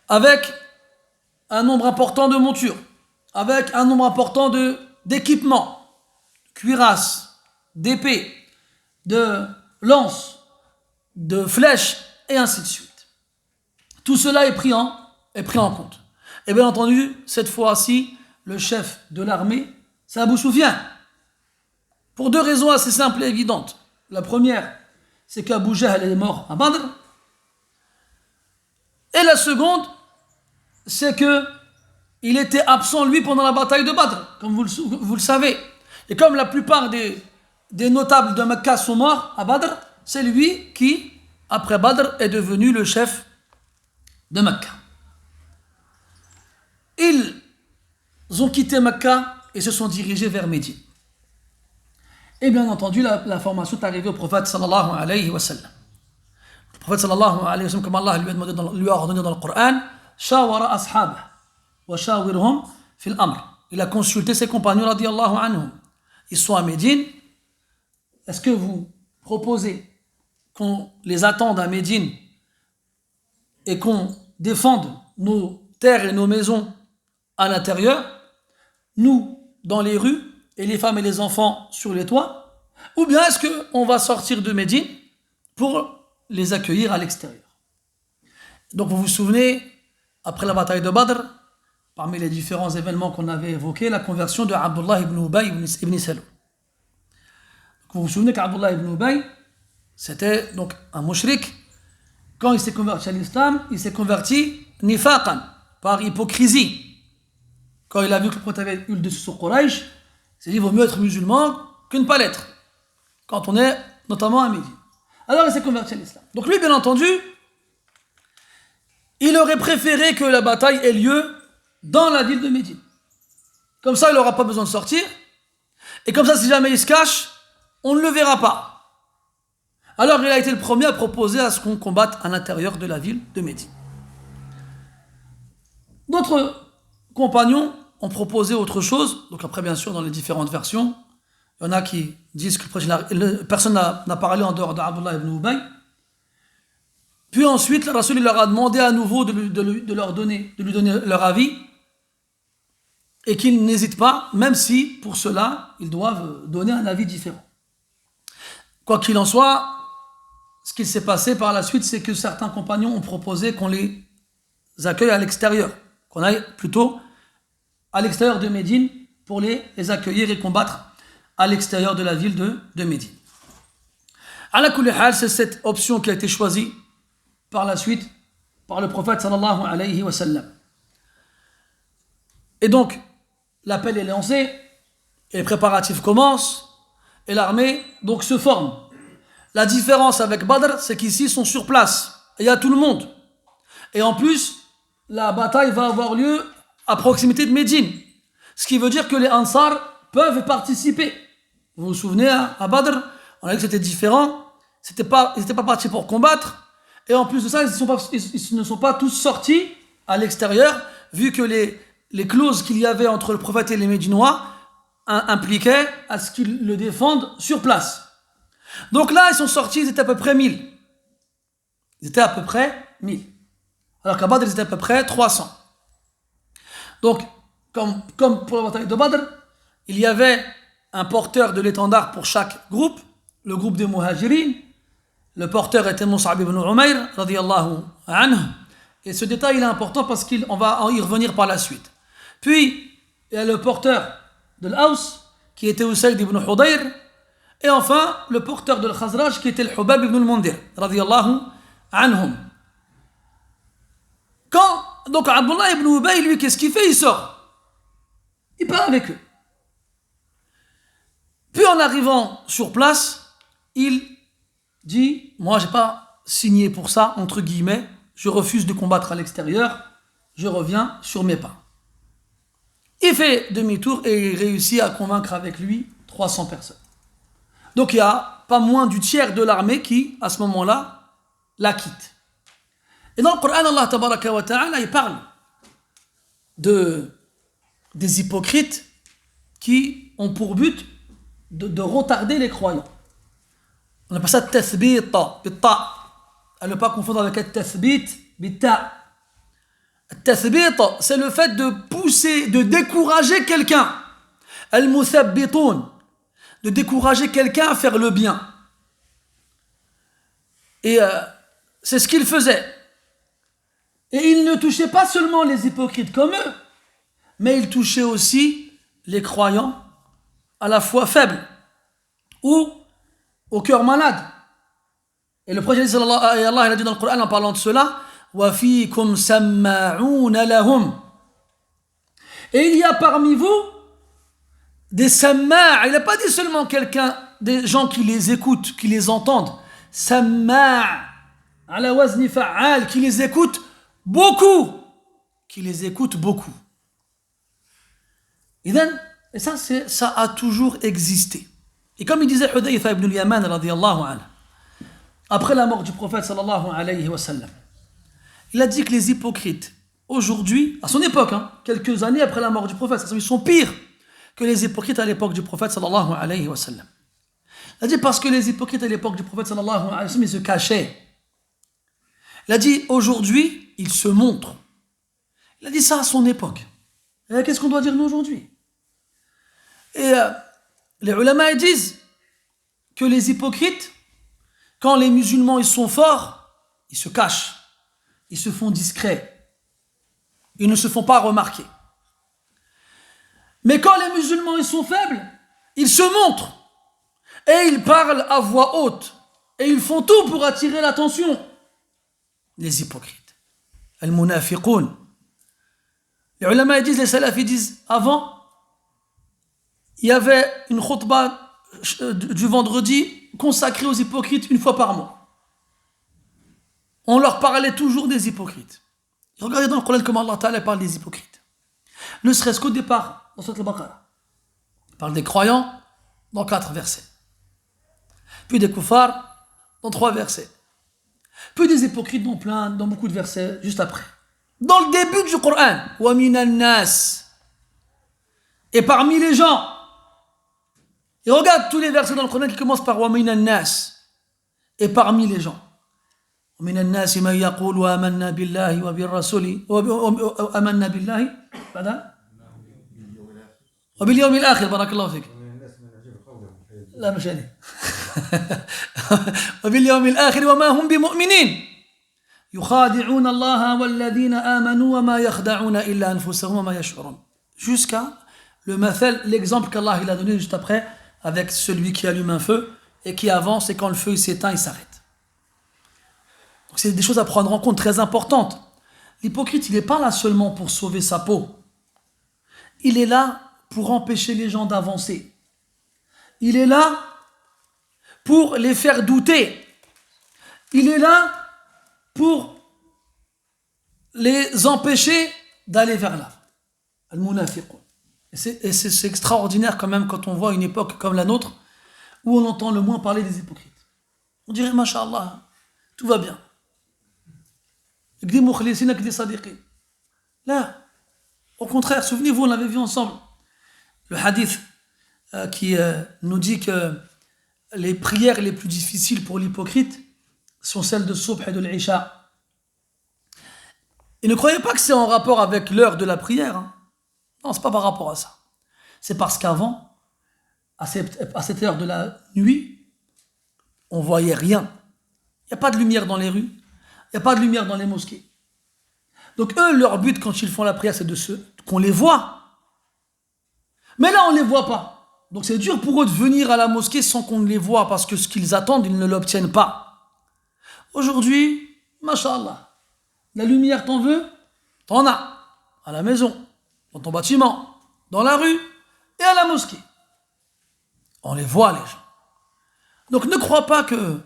avec un nombre important de montures, avec un nombre important d'équipements, cuirasses, d'épées, de lances, de flèches, et ainsi de suite. Tout cela est pris en compte. Et bien entendu, cette fois-ci, le chef de l'armée, c'est Abu Sufyan. Pour deux raisons assez simples et évidentes. La première, c'est qu'Abu Jahl est mort à Badr. Et la seconde, c'est qu'il était absent, lui, pendant la bataille de Badr, comme vous le savez. Et comme la plupart des notables de Mecca sont morts à Badr, c'est lui qui, après Badr, est devenu le chef de Mecca. Ils ont quitté Mecca et se sont dirigés vers Médine. Et bien entendu, l'information est arrivée au prophète sallallahu alayhi wa sallam. Le prophète sallallahu alayhi wa sallam, comme Allah lui a ordonné dans le Coran, shawara ashab wa shawirhum fil amr. Il a consulté ses compagnons radiyallahu anhum. Ils sont à Médine. Est-ce que vous proposez qu'on les attende à Médine et qu'on défende nos terres et nos maisons à l'intérieur, nous dans les rues et les femmes et les enfants sur les toits, ou bien est-ce qu'on va sortir de Médine pour les accueillir à l'extérieur? Donc vous vous souvenez, après la bataille de Badr, parmi les différents événements qu'on avait évoqués, la conversion de Abdullah ibn Ubay ibn Salul. Vous vous souvenez qu'Abdullah ibn Ubay, c'était donc un mushrik. Quand il s'est converti à l'islam, il s'est converti nifaqan, par hypocrisie. Quand il a vu que le prophète avait eu le dessus sur Quraysh, il s'est dit il vaut mieux être musulman que ne pas l'être, quand on est notamment à Médine. Alors il s'est converti à l'islam. Donc lui, bien entendu, il aurait préféré que la bataille ait lieu dans la ville de Médine. Comme ça, il n'aura pas besoin de sortir. Et comme ça, si jamais il se cache, on ne le verra pas. Alors il a été le premier à proposer à ce qu'on combatte à l'intérieur de la ville de Médine. D'autres compagnons ont proposé autre chose. Donc après, bien sûr, dans les différentes versions, il y en a qui disent que personne n'a parlé en dehors d'Abdullah ibn Ubay. Puis ensuite, le Rasul leur a demandé à nouveau de lui donner leur avis, et qu'ils n'hésitent pas, même si pour cela, ils doivent donner un avis différent. Quoi qu'il en soit, ce qui s'est passé par la suite, c'est que certains compagnons ont proposé qu'on les accueille à l'extérieur, qu'on aille plutôt à l'extérieur de Médine pour les accueillir et combattre à l'extérieur de la ville de Médine. Ala kulli hal, c'est cette option qui a été choisie par la suite par le prophète sallallahu alayhi wa sallam. Et donc, l'appel est lancé, et les préparatifs commencent, et l'armée donc se forme. La différence avec Badr, c'est qu'ici ils sont sur place, et il y a tout le monde. Et en plus, la bataille va avoir lieu à proximité de Médine. Ce qui veut dire que les Ansar peuvent participer. Vous vous souvenez, à Badr, on a dit que c'était différent. Ils n'étaient pas partis pour combattre. Et en plus de ça, ils ne sont pas tous sortis à l'extérieur, vu que les clauses qu'il y avait entre le prophète et les Médinois impliquaient à ce qu'ils le défendent sur place. Donc là, ils sont sortis, ils étaient à peu près 1000. Ils étaient à peu près 1000. Alors qu'à Badr, ils étaient à peu près 300. Donc, comme pour la bataille de Badr, il y avait un porteur de l'étendard pour chaque groupe, le groupe des Muhajirin. Le porteur était Mus'ab ibn Umayr, radiyallahu anhu. Et ce détail il est important parce qu'on va y revenir par la suite. Puis, il y a le porteur de l'Aws, qui était Usayd ibn Hudayr. Et enfin, le porteur de l'Khazraj, qui était le Hubab ibn al-Mundir, radiyallahu anhum. Donc Abdullah ibn Ubay, lui, qu'est-ce qu'il fait? Il sort. Il part avec eux. Puis en arrivant sur place, il dit, moi j'ai pas signé pour ça, entre guillemets, je refuse de combattre à l'extérieur, je reviens sur mes pas. Il fait demi-tour et il réussit à convaincre avec lui 300 personnes. Donc il y a pas moins du tiers de l'armée qui, à ce moment-là, la quitte. Et dans le Coran, Allah tabaraka wa ta'ala, il parle des hypocrites qui ont pour but de retarder les croyants. On appelle ça tathbit, bitta. À ne pas confondre avec tathbit, bitta. Al-tathbit, c'est le fait de pousser, de décourager quelqu'un. Al-muthabbitun, de décourager quelqu'un à faire le bien. Et c'est ce qu'il faisait. Et il ne touchait pas seulement les hypocrites comme eux, mais il touchait aussi les croyants à la foi faibles ou au cœur malade. Et le prophète sallallahu alayhi wa sallam, il a dit dans le Coran en parlant de cela, wa fiikum samma'una lahum. Et il y a parmi vous des samma'. Il n'a pas dit seulement quelqu'un, des gens qui les écoutent, qui les entendent. Samma' ala wazni fa'al, qui les écoutent beaucoup. Qui les écoutent beaucoup. Et ça a toujours existé. Et comme il disait Hudayfa ibn al-Yaman radiyallahu anhu, après la mort du prophète sallallahu alayhi wa sallam, il a dit que les hypocrites, aujourd'hui, à son époque, quelques années après la mort du prophète, ils sont pires que les hypocrites à l'époque du prophète sallallahu alayhi wa sallam. Il a dit parce que les hypocrites à l'époque du prophète sallallahu alayhi wa sallam, ils se cachaient. Il a dit aujourd'hui, ils se montrent. Il a dit ça à son époque. Et qu'est-ce qu'on doit dire nous aujourd'hui? Et les ulama disent que les hypocrites, quand les musulmans ils sont forts, ils se cachent, ils se font discrets, ils ne se font pas remarquer. Mais quand les musulmans ils sont faibles, ils se montrent et ils parlent à voix haute et ils font tout pour attirer l'attention. Les hypocrites, al-munafiqoun. Les ulama disent, les salafis disent, avant, il y avait une khutbah du vendredi consacrée aux hypocrites une fois par mois. On leur parlait toujours des hypocrites. Et regardez dans le Coran comment Allah Ta'ala parle des hypocrites. Ne serait-ce qu'au départ, dans Sourate Al-Baqarah. Il parle des croyants dans 4 versets. Puis des kuffars dans 3 versets. Puis des hypocrites dans beaucoup de versets juste après. Dans le début du Coran, wa minan nas. Et parmi les gens. Et regarde tous les versets dans le Coran qui commencent par wa minan nas. Et parmi les gens. Wa minan nas man yaqulu amanna billahi wa bir rasuli wa amanna billahi. Wa bil yawmil akhir, barakallahu fik. لا مش هذه وباليوم الآخر وما هم بمؤمنين يخادعون الله والذين آمنوا وما يخدعون إلا أنفسهم وما يشعرون jusqu'à l'exemple qu'Allah il a donné juste après avec celui qui allume un feu et qui avance et quand le feu il s'éteint il s'arrête. Donc c'est des choses à prendre en compte très importantes. L'hypocrite il n'est pas là seulement pour sauver sa peau, il est là pour empêcher les gens d'avancer. Il est là pour les faire douter. Il est là pour les empêcher d'aller vers l'avant. Al-munafiqun. Et c'est extraordinaire quand même quand on voit une époque comme la nôtre où on entend le moins parler des hypocrites. On dirait, masha'Allah, tout va bien. Là, au contraire, souvenez-vous, on l'avait vu ensemble. Le hadith qui nous dit que les prières les plus difficiles pour l'hypocrite sont celles de Subh et de l'Isha. Et ne croyez pas que c'est en rapport avec l'heure de la prière. Non, c'est pas par rapport à ça. C'est parce qu'avant, à cette heure de la nuit, on voyait rien. Il n'y a pas de lumière dans les rues, il n'y a pas de lumière dans les mosquées. Donc eux, leur but quand ils font la prière, c'est qu'on les voit. Mais là, on ne les voit pas. Donc c'est dur pour eux de venir à la mosquée sans qu'on les voit parce que ce qu'ils attendent, ils ne l'obtiennent pas. Aujourd'hui, masha'Allah, la lumière t'en veux, t'en as. À la maison, dans ton bâtiment, dans la rue et à la mosquée. On les voit les gens. Donc ne crois pas que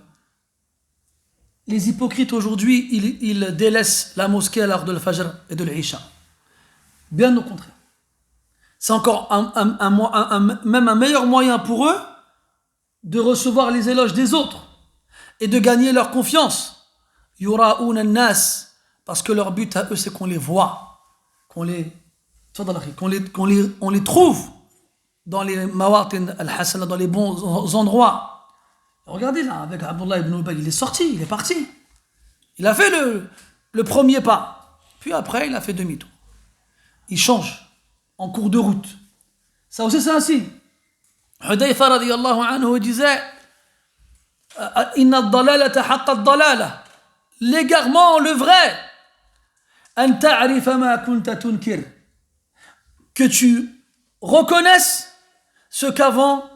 les hypocrites aujourd'hui, ils délaissent la mosquée à l'heure de l'Fajr et de l'Isha. Bien au contraire. C'est encore même un meilleur moyen pour eux de recevoir les éloges des autres et de gagner leur confiance. Yura'un an-nas, parce que leur but à eux c'est qu'on les voit, on les trouve dans les mawatin al-hasana, dans les bons endroits. Regardez là, avec Abdullah ibn Ubay, il est sorti, il est parti. Il a fait le premier pas. Puis après, il a fait demi-tour. Il change en cours de route. Ça aussi, c'est un signe. Hudayfa radiyallahu anhu disait Inna ad-dalalata haqqa ad-dalalah. L'égarement, le vrai. An ta'rifa ma kunta tunkir. Que tu reconnaisses ce qu'avant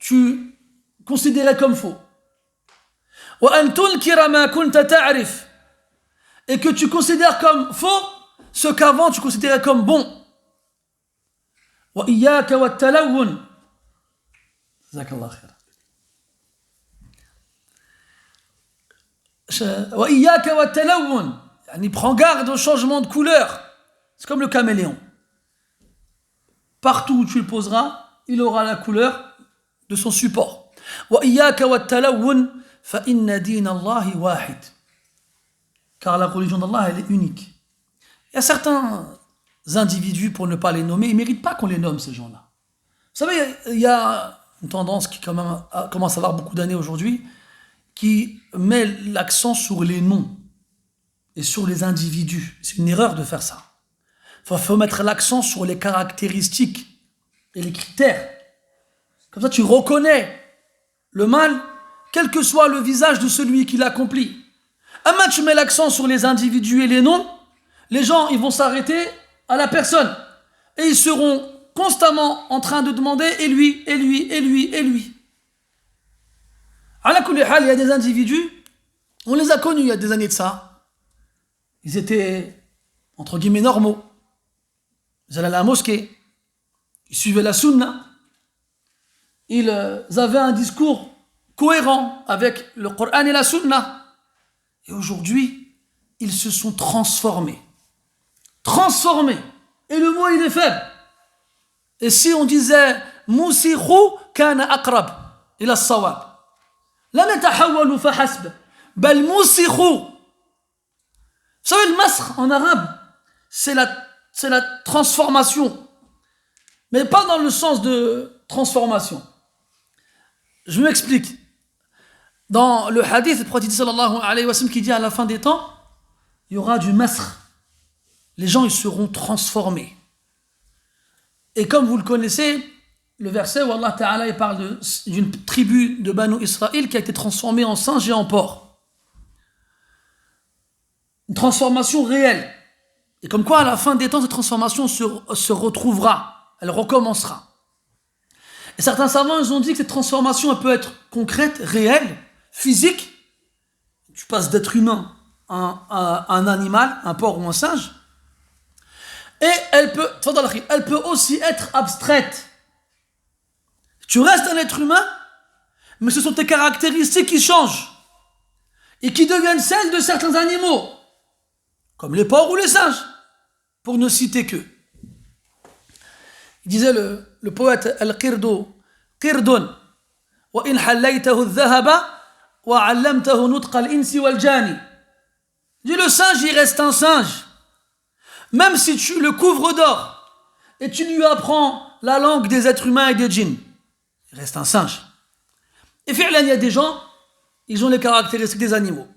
tu considérais comme faux. Wa an tunkira ma kunta ta'rif. Et que tu considères comme faux ce qu'avant tu considérais comme bon. Wa iyyaka wat talawun. Jazakallah khair. Wa iyyaka wat talawun. Yani prends garde au changement de couleur. C'est comme le caméléon. Partout où tu le poseras, il aura la couleur de son support. Wa iyyaka wat talawun fa inna din Allah wahid. Car la religion d'Allah, elle est unique. Il y a certains individus, pour ne pas les nommer, ils ne méritent pas qu'on les nomme, ces gens-là. Vous savez, il y a une tendance qui quand même commence à avoir beaucoup d'années aujourd'hui, qui met l'accent sur les noms et sur les individus. C'est une erreur de faire ça. Il faut mettre l'accent sur les caractéristiques et les critères. Comme ça, tu reconnais le mal, quel que soit le visage de celui qui l'accomplit. Amma, tu mets l'accent sur les individus et les noms, les gens ils vont s'arrêter à la personne. Et ils seront constamment en train de demander et lui, et lui, et lui, et lui. Ala kulli hal, il y a des individus, on les a connus il y a des années de ça. Ils étaient, entre guillemets, normaux. Ils allaient à la mosquée. Ils suivaient la sunna. Ils avaient un discours cohérent avec le Coran et la sunna. Et aujourd'hui, ils se sont transformés. Transformés. Et le mot, il est faible. Et si on disait Moussikhou kana aqrab ila as-sawab. La natahawwalu fa hasb. Bal moussikhou. Vous savez, le masr en arabe, c'est la transformation. Mais pas dans le sens de transformation. Je m'explique. Dans le hadith, le prophète sallallahu alayhi wa sallam qui dit à la fin des temps, il y aura du masr. Les gens, ils seront transformés. Et comme vous le connaissez, le verset où Allah Ta'ala il parle d'une tribu de Banu Israël qui a été transformée en singe et en porc. Une transformation réelle. Et comme quoi, à la fin des temps, cette transformation se retrouvera. Elle recommencera. Et certains savants, ils ont dit que cette transformation, elle peut être concrète, réelle, physique. Tu passes d'être humain à un animal, un porc ou un singe. Et elle peut aussi être abstraite. Tu restes un être humain, mais ce sont tes caractéristiques qui changent et qui deviennent celles de certains animaux, comme les porcs ou les singes, pour ne citer que. Il disait le poète Al-Qirdu, Qirdun, wa in hallaytahu al-dhahaba wa 'allamtahu nutqa al-insi wal-jani. Dit le singe, il reste un singe. Même si tu le couvres d'or et tu lui apprends la langue des êtres humains et des djinns, il reste un singe. Et fi'lan, il y a des gens, ils ont les caractéristiques des animaux.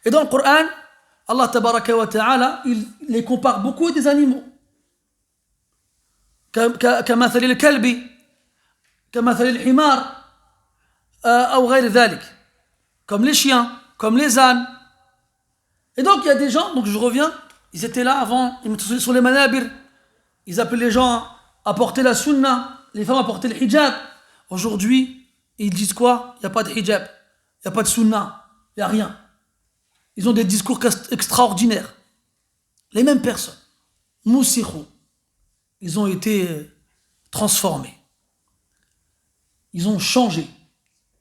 Et dans le Coran, Allah tabaraka wa ta'ala, il les compare beaucoup des animaux. كمثل الكلب كمثل الحمار أو غير ذلك. Comme les chiens, comme les ânes. Et donc il y a des gens, donc je reviens, ils étaient là avant, ils mettaient sur les manabir, ils appelaient les gens à porter la sunna, les femmes à porter le hijab. Aujourd'hui, ils disent quoi? Il n'y a pas de hijab, il n'y a pas de sunna, il n'y a rien. Ils ont des discours extraordinaires. Les mêmes personnes. Moussikhou. Ils ont été transformés. Ils ont changé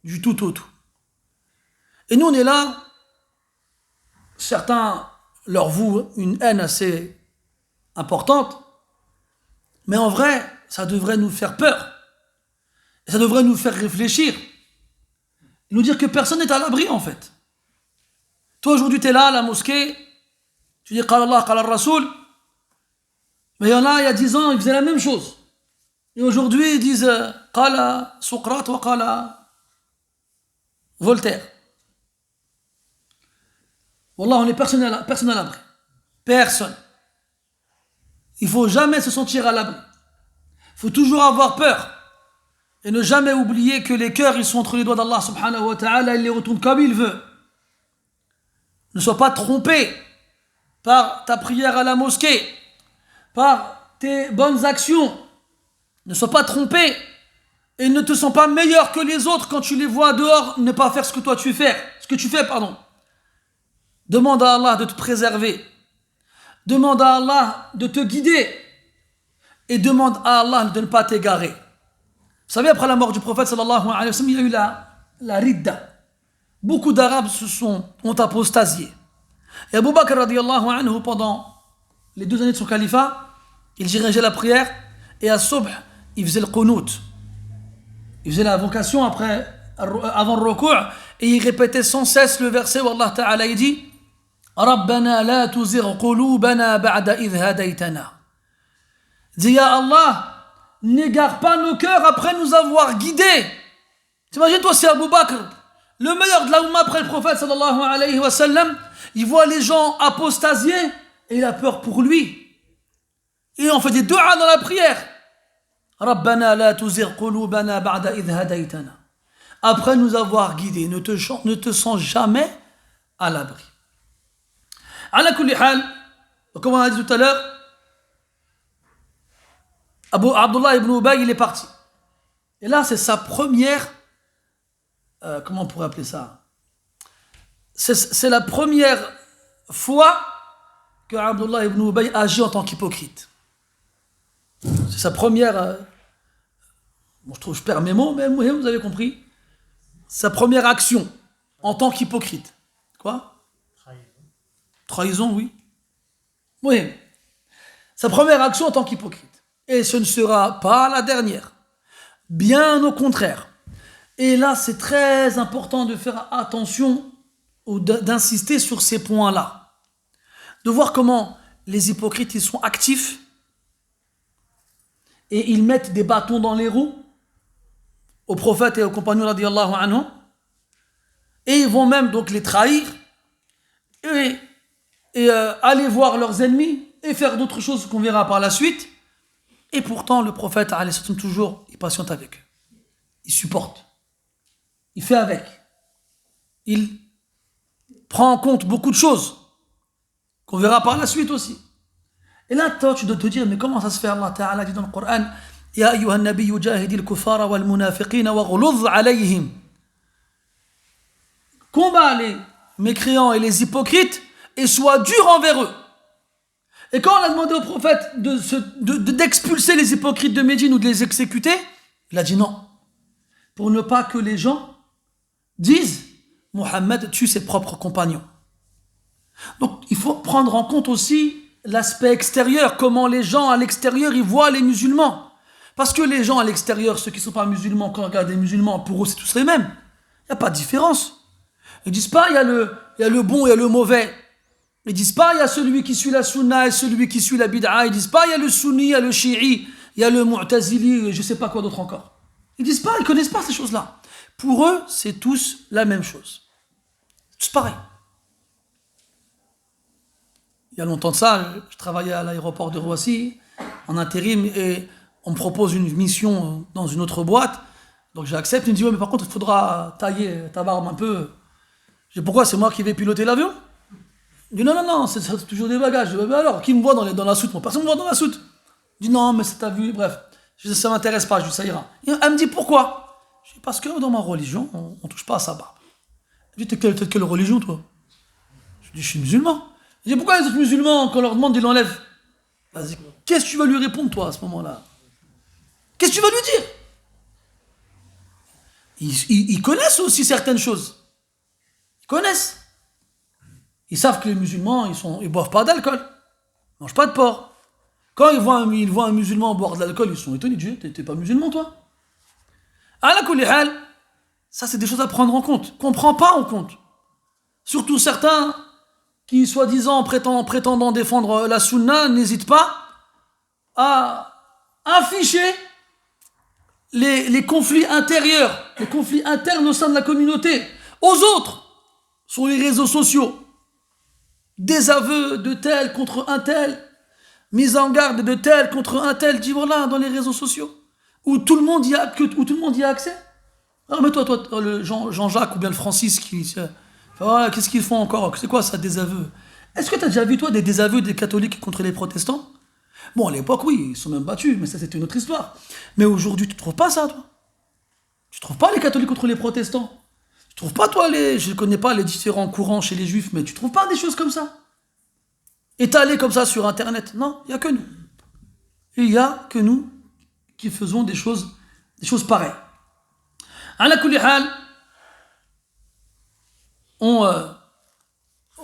du tout au tout. Et nous, on est là, certains leur vouent une haine assez importante, mais en vrai, ça devrait nous faire peur. Et ça devrait nous faire réfléchir. Et nous dire que personne n'est à l'abri, en fait. Toi, aujourd'hui, tu es là, à la mosquée, tu dis « Qala Allah, Qala Rasoul », mais il y en a, il y a 10 ans, ils faisaient la même chose. Et aujourd'hui, ils disent « Qala Socrate wa Qala Voltaire ». Wallah, on est personne à l'abri. Personne. Il ne faut jamais se sentir à l'abri. Il faut toujours avoir peur. Et ne jamais oublier que les cœurs, ils sont entre les doigts d'Allah subhanahu wa ta'ala, il les retourne comme il veut. Ne sois pas trompé par ta prière à la mosquée, par tes bonnes actions. Ne sois pas trompé et ne te sens pas meilleur que les autres quand tu les vois dehors ne pas faire ce que toi tu fais. Demande à Allah de te préserver. Demande à Allah de te guider. Et demande à Allah de ne pas t'égarer. Vous savez, après la mort du prophète sallallahu alayhi wa sallam, il y a eu la ridda. Beaucoup d'Arabes ont apostasié. Et Abu Bakr radiallahu anhu, pendant les 2 années de son califat, il dirigeait la prière et à Subh, il faisait le qunut. Il faisait la vocation avant le ruku' et il répétait sans cesse le verset où Allah Ta'ala dit Rabbana la tuzigh qulubana ba'da idh hadaytana. Dis ya Allah, n'égare pas nos cœurs après nous avoir guidés. T'imagines-toi, c'est Abu Bakr, le meilleur de la Ummah après le prophète sallallahu alayhi wa sallam, il voit les gens apostasier et il a peur pour lui. Et on fait des du'a dans la prière. Rabbana la tuzigh qulubana ba'da idh hadaytana. Après nous avoir guidés, ne te sens jamais à l'abri. Ala kulli hal, comme on a dit tout à l'heure, Abdullah ibn Ubay, il est parti. Et là, c'est sa première... comment on pourrait appeler ça? C'est la première fois que Abdullah ibn Ubay agit en tant qu'hypocrite. C'est sa première... je perds mes mots, mais vous avez compris. Sa première action en tant qu'hypocrite. Quoi? Trahison, oui. Oui. Sa première action en tant qu'hypocrite. Et ce ne sera pas la dernière. Bien au contraire. Et là, c'est très important de faire attention ou d'insister sur ces points-là. De voir comment les hypocrites, ils sont actifs et ils mettent des bâtons dans les roues aux prophètes et aux compagnons radiyallahu anhum. Et ils vont même donc les trahir et aller voir leurs ennemis et faire d'autres choses qu'on verra par la suite. Et pourtant, le prophète, toujours, il patiente avec eux. Il supporte. Il fait avec. Il prend en compte beaucoup de choses qu'on verra par la suite aussi. Et là, toi, tu dois te dire, mais comment ça se fait? Allah Ta'ala dit dans le Coran, Ya ayyuhan nabiyyu jahidil kuffara wal munafiqina wa ghuluz alayhim. Combat les mécréants et les hypocrites et sois dur envers eux. Et quand on a demandé au prophète d'expulser les hypocrites de Médine ou de les exécuter, il a dit non. Pour ne pas que les gens disent Mohammed tue ses propres compagnons. Donc il faut prendre en compte aussi l'aspect extérieur, comment les gens à l'extérieur ils voient les musulmans. Parce que les gens à l'extérieur, ceux qui ne sont pas musulmans, quand on regarde les musulmans, pour eux c'est tous les mêmes. Il n'y a pas de différence. Ils ne disent pas il y a le bon, il y a le mauvais. Ils disent pas il y a celui qui suit la sunna et celui qui suit la bid'a. Ils disent pas il y a le sunni, il y a le shi'i, il y a le mu'tazili, je sais pas quoi d'autre encore. Ils disent pas, ils connaissent pas ces choses-là. Pour eux, c'est tous la même chose. C'est tous pareil. Il y a longtemps de ça, je travaillais à l'aéroport de Roissy en intérim et on me propose une mission dans une autre boîte. Donc j'accepte, il me dit ouais, mais par contre il faudra tailler ta barbe un peu. Je dis pourquoi, c'est moi qui vais piloter l'avion? Il dit non, c'est toujours des bagages. Je dis, mais alors, qui me voit dans la soute? Moi, personne ne me voit dans la soute. Je dis non, mais c'est ta vue, bref. Je dis ça m'intéresse pas, je dis ça ira. Elle me dit pourquoi? Je dis parce que dans ma religion, on touche pas à sa barbe. Elle dit t'es quelle religion toi? Je dis je suis musulman. Je dis pourquoi les autres musulmans, quand on leur demande, ils l'enlèvent? Vas-y, qu'est-ce que tu vas lui répondre toi à ce moment-là? Qu'est-ce que tu vas lui dire? Ils connaissent aussi certaines choses. Ils connaissent. Ils savent que les musulmans, ils boivent pas d'alcool. Ils mangent pas de porc. Quand ils voient un musulman boire de l'alcool, ils sont étonnés. Ils disent, t'es pas musulman, toi? Ala kulli hal, ça c'est des choses à prendre en compte, qu'on prend pas en compte. Surtout certains qui, soi-disant, prétendant défendre la sunna, n'hésitent pas à afficher les conflits intérieurs, les conflits internes au sein de la communauté, aux autres, sur les réseaux sociaux. désaveu de tel contre un tel, mise en garde de tel contre un tel, dis voilà, dans les réseaux sociaux, où tout le monde y a accès. Ah, mais toi, le Jean-Jacques ou bien le Francis voilà, qu'est-ce qu'ils font encore? C'est quoi ça, désaveu? Est-ce que tu as déjà vu, toi, des désaveux des catholiques contre les protestants? Bon, à l'époque, oui, ils sont même battus, mais ça, c'était une autre histoire. Mais aujourd'hui, tu trouves pas ça, toi? Tu trouves pas les catholiques contre les protestants? Tu trouves pas, toi, je ne connais pas les différents courants chez les juifs, mais tu trouves pas des choses comme ça? Étalées comme ça sur Internet? Non, il n'y a que nous. Il n'y a que nous qui faisons des choses pareilles. Ala kulli hal, on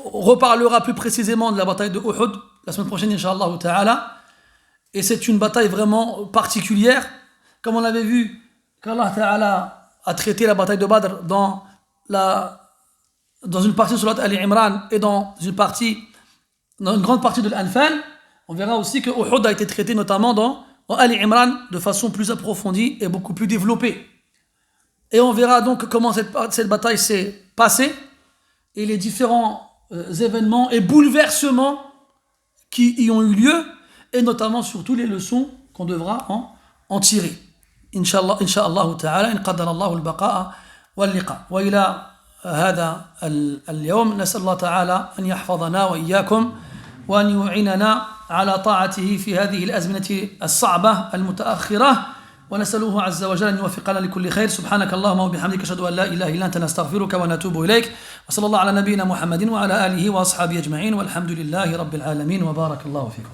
reparlera plus précisément de la bataille de Uhud la semaine prochaine, Inch'Allah Ta'ala. Et c'est une bataille vraiment particulière. Comme on avait vu qu'Allah Ta'ala a traité la bataille de Badr dans une partie de Surat Ali Imran et dans une grande partie de l'Anfal, on verra aussi que Uhud a été traité notamment dans Ali Imran de façon plus approfondie et beaucoup plus développée. Et on verra donc comment cette bataille s'est passée et les différents événements et bouleversements qui y ont eu lieu, et notamment surtout les leçons qu'on devra en tirer. Inch'Allah ta'ala, in qaddara Allahu al-baqa'a wal-liqa. Wa ila هذا اليوم نسأل الله تعالى أن يحفظنا وإياكم وأن يعيننا على طاعته في هذه الأزمنة الصعبة المتأخرة ونسأله عز وجل أن يوفقنا لكل خير. سبحانك اللهم وبحمدك أشهد أن لا إله إلا أنت نستغفرك ونتوب إليك وصلى الله على نبينا محمد وعلى آله وأصحابه أجمعين والحمد لله رب العالمين وبارك الله فيكم.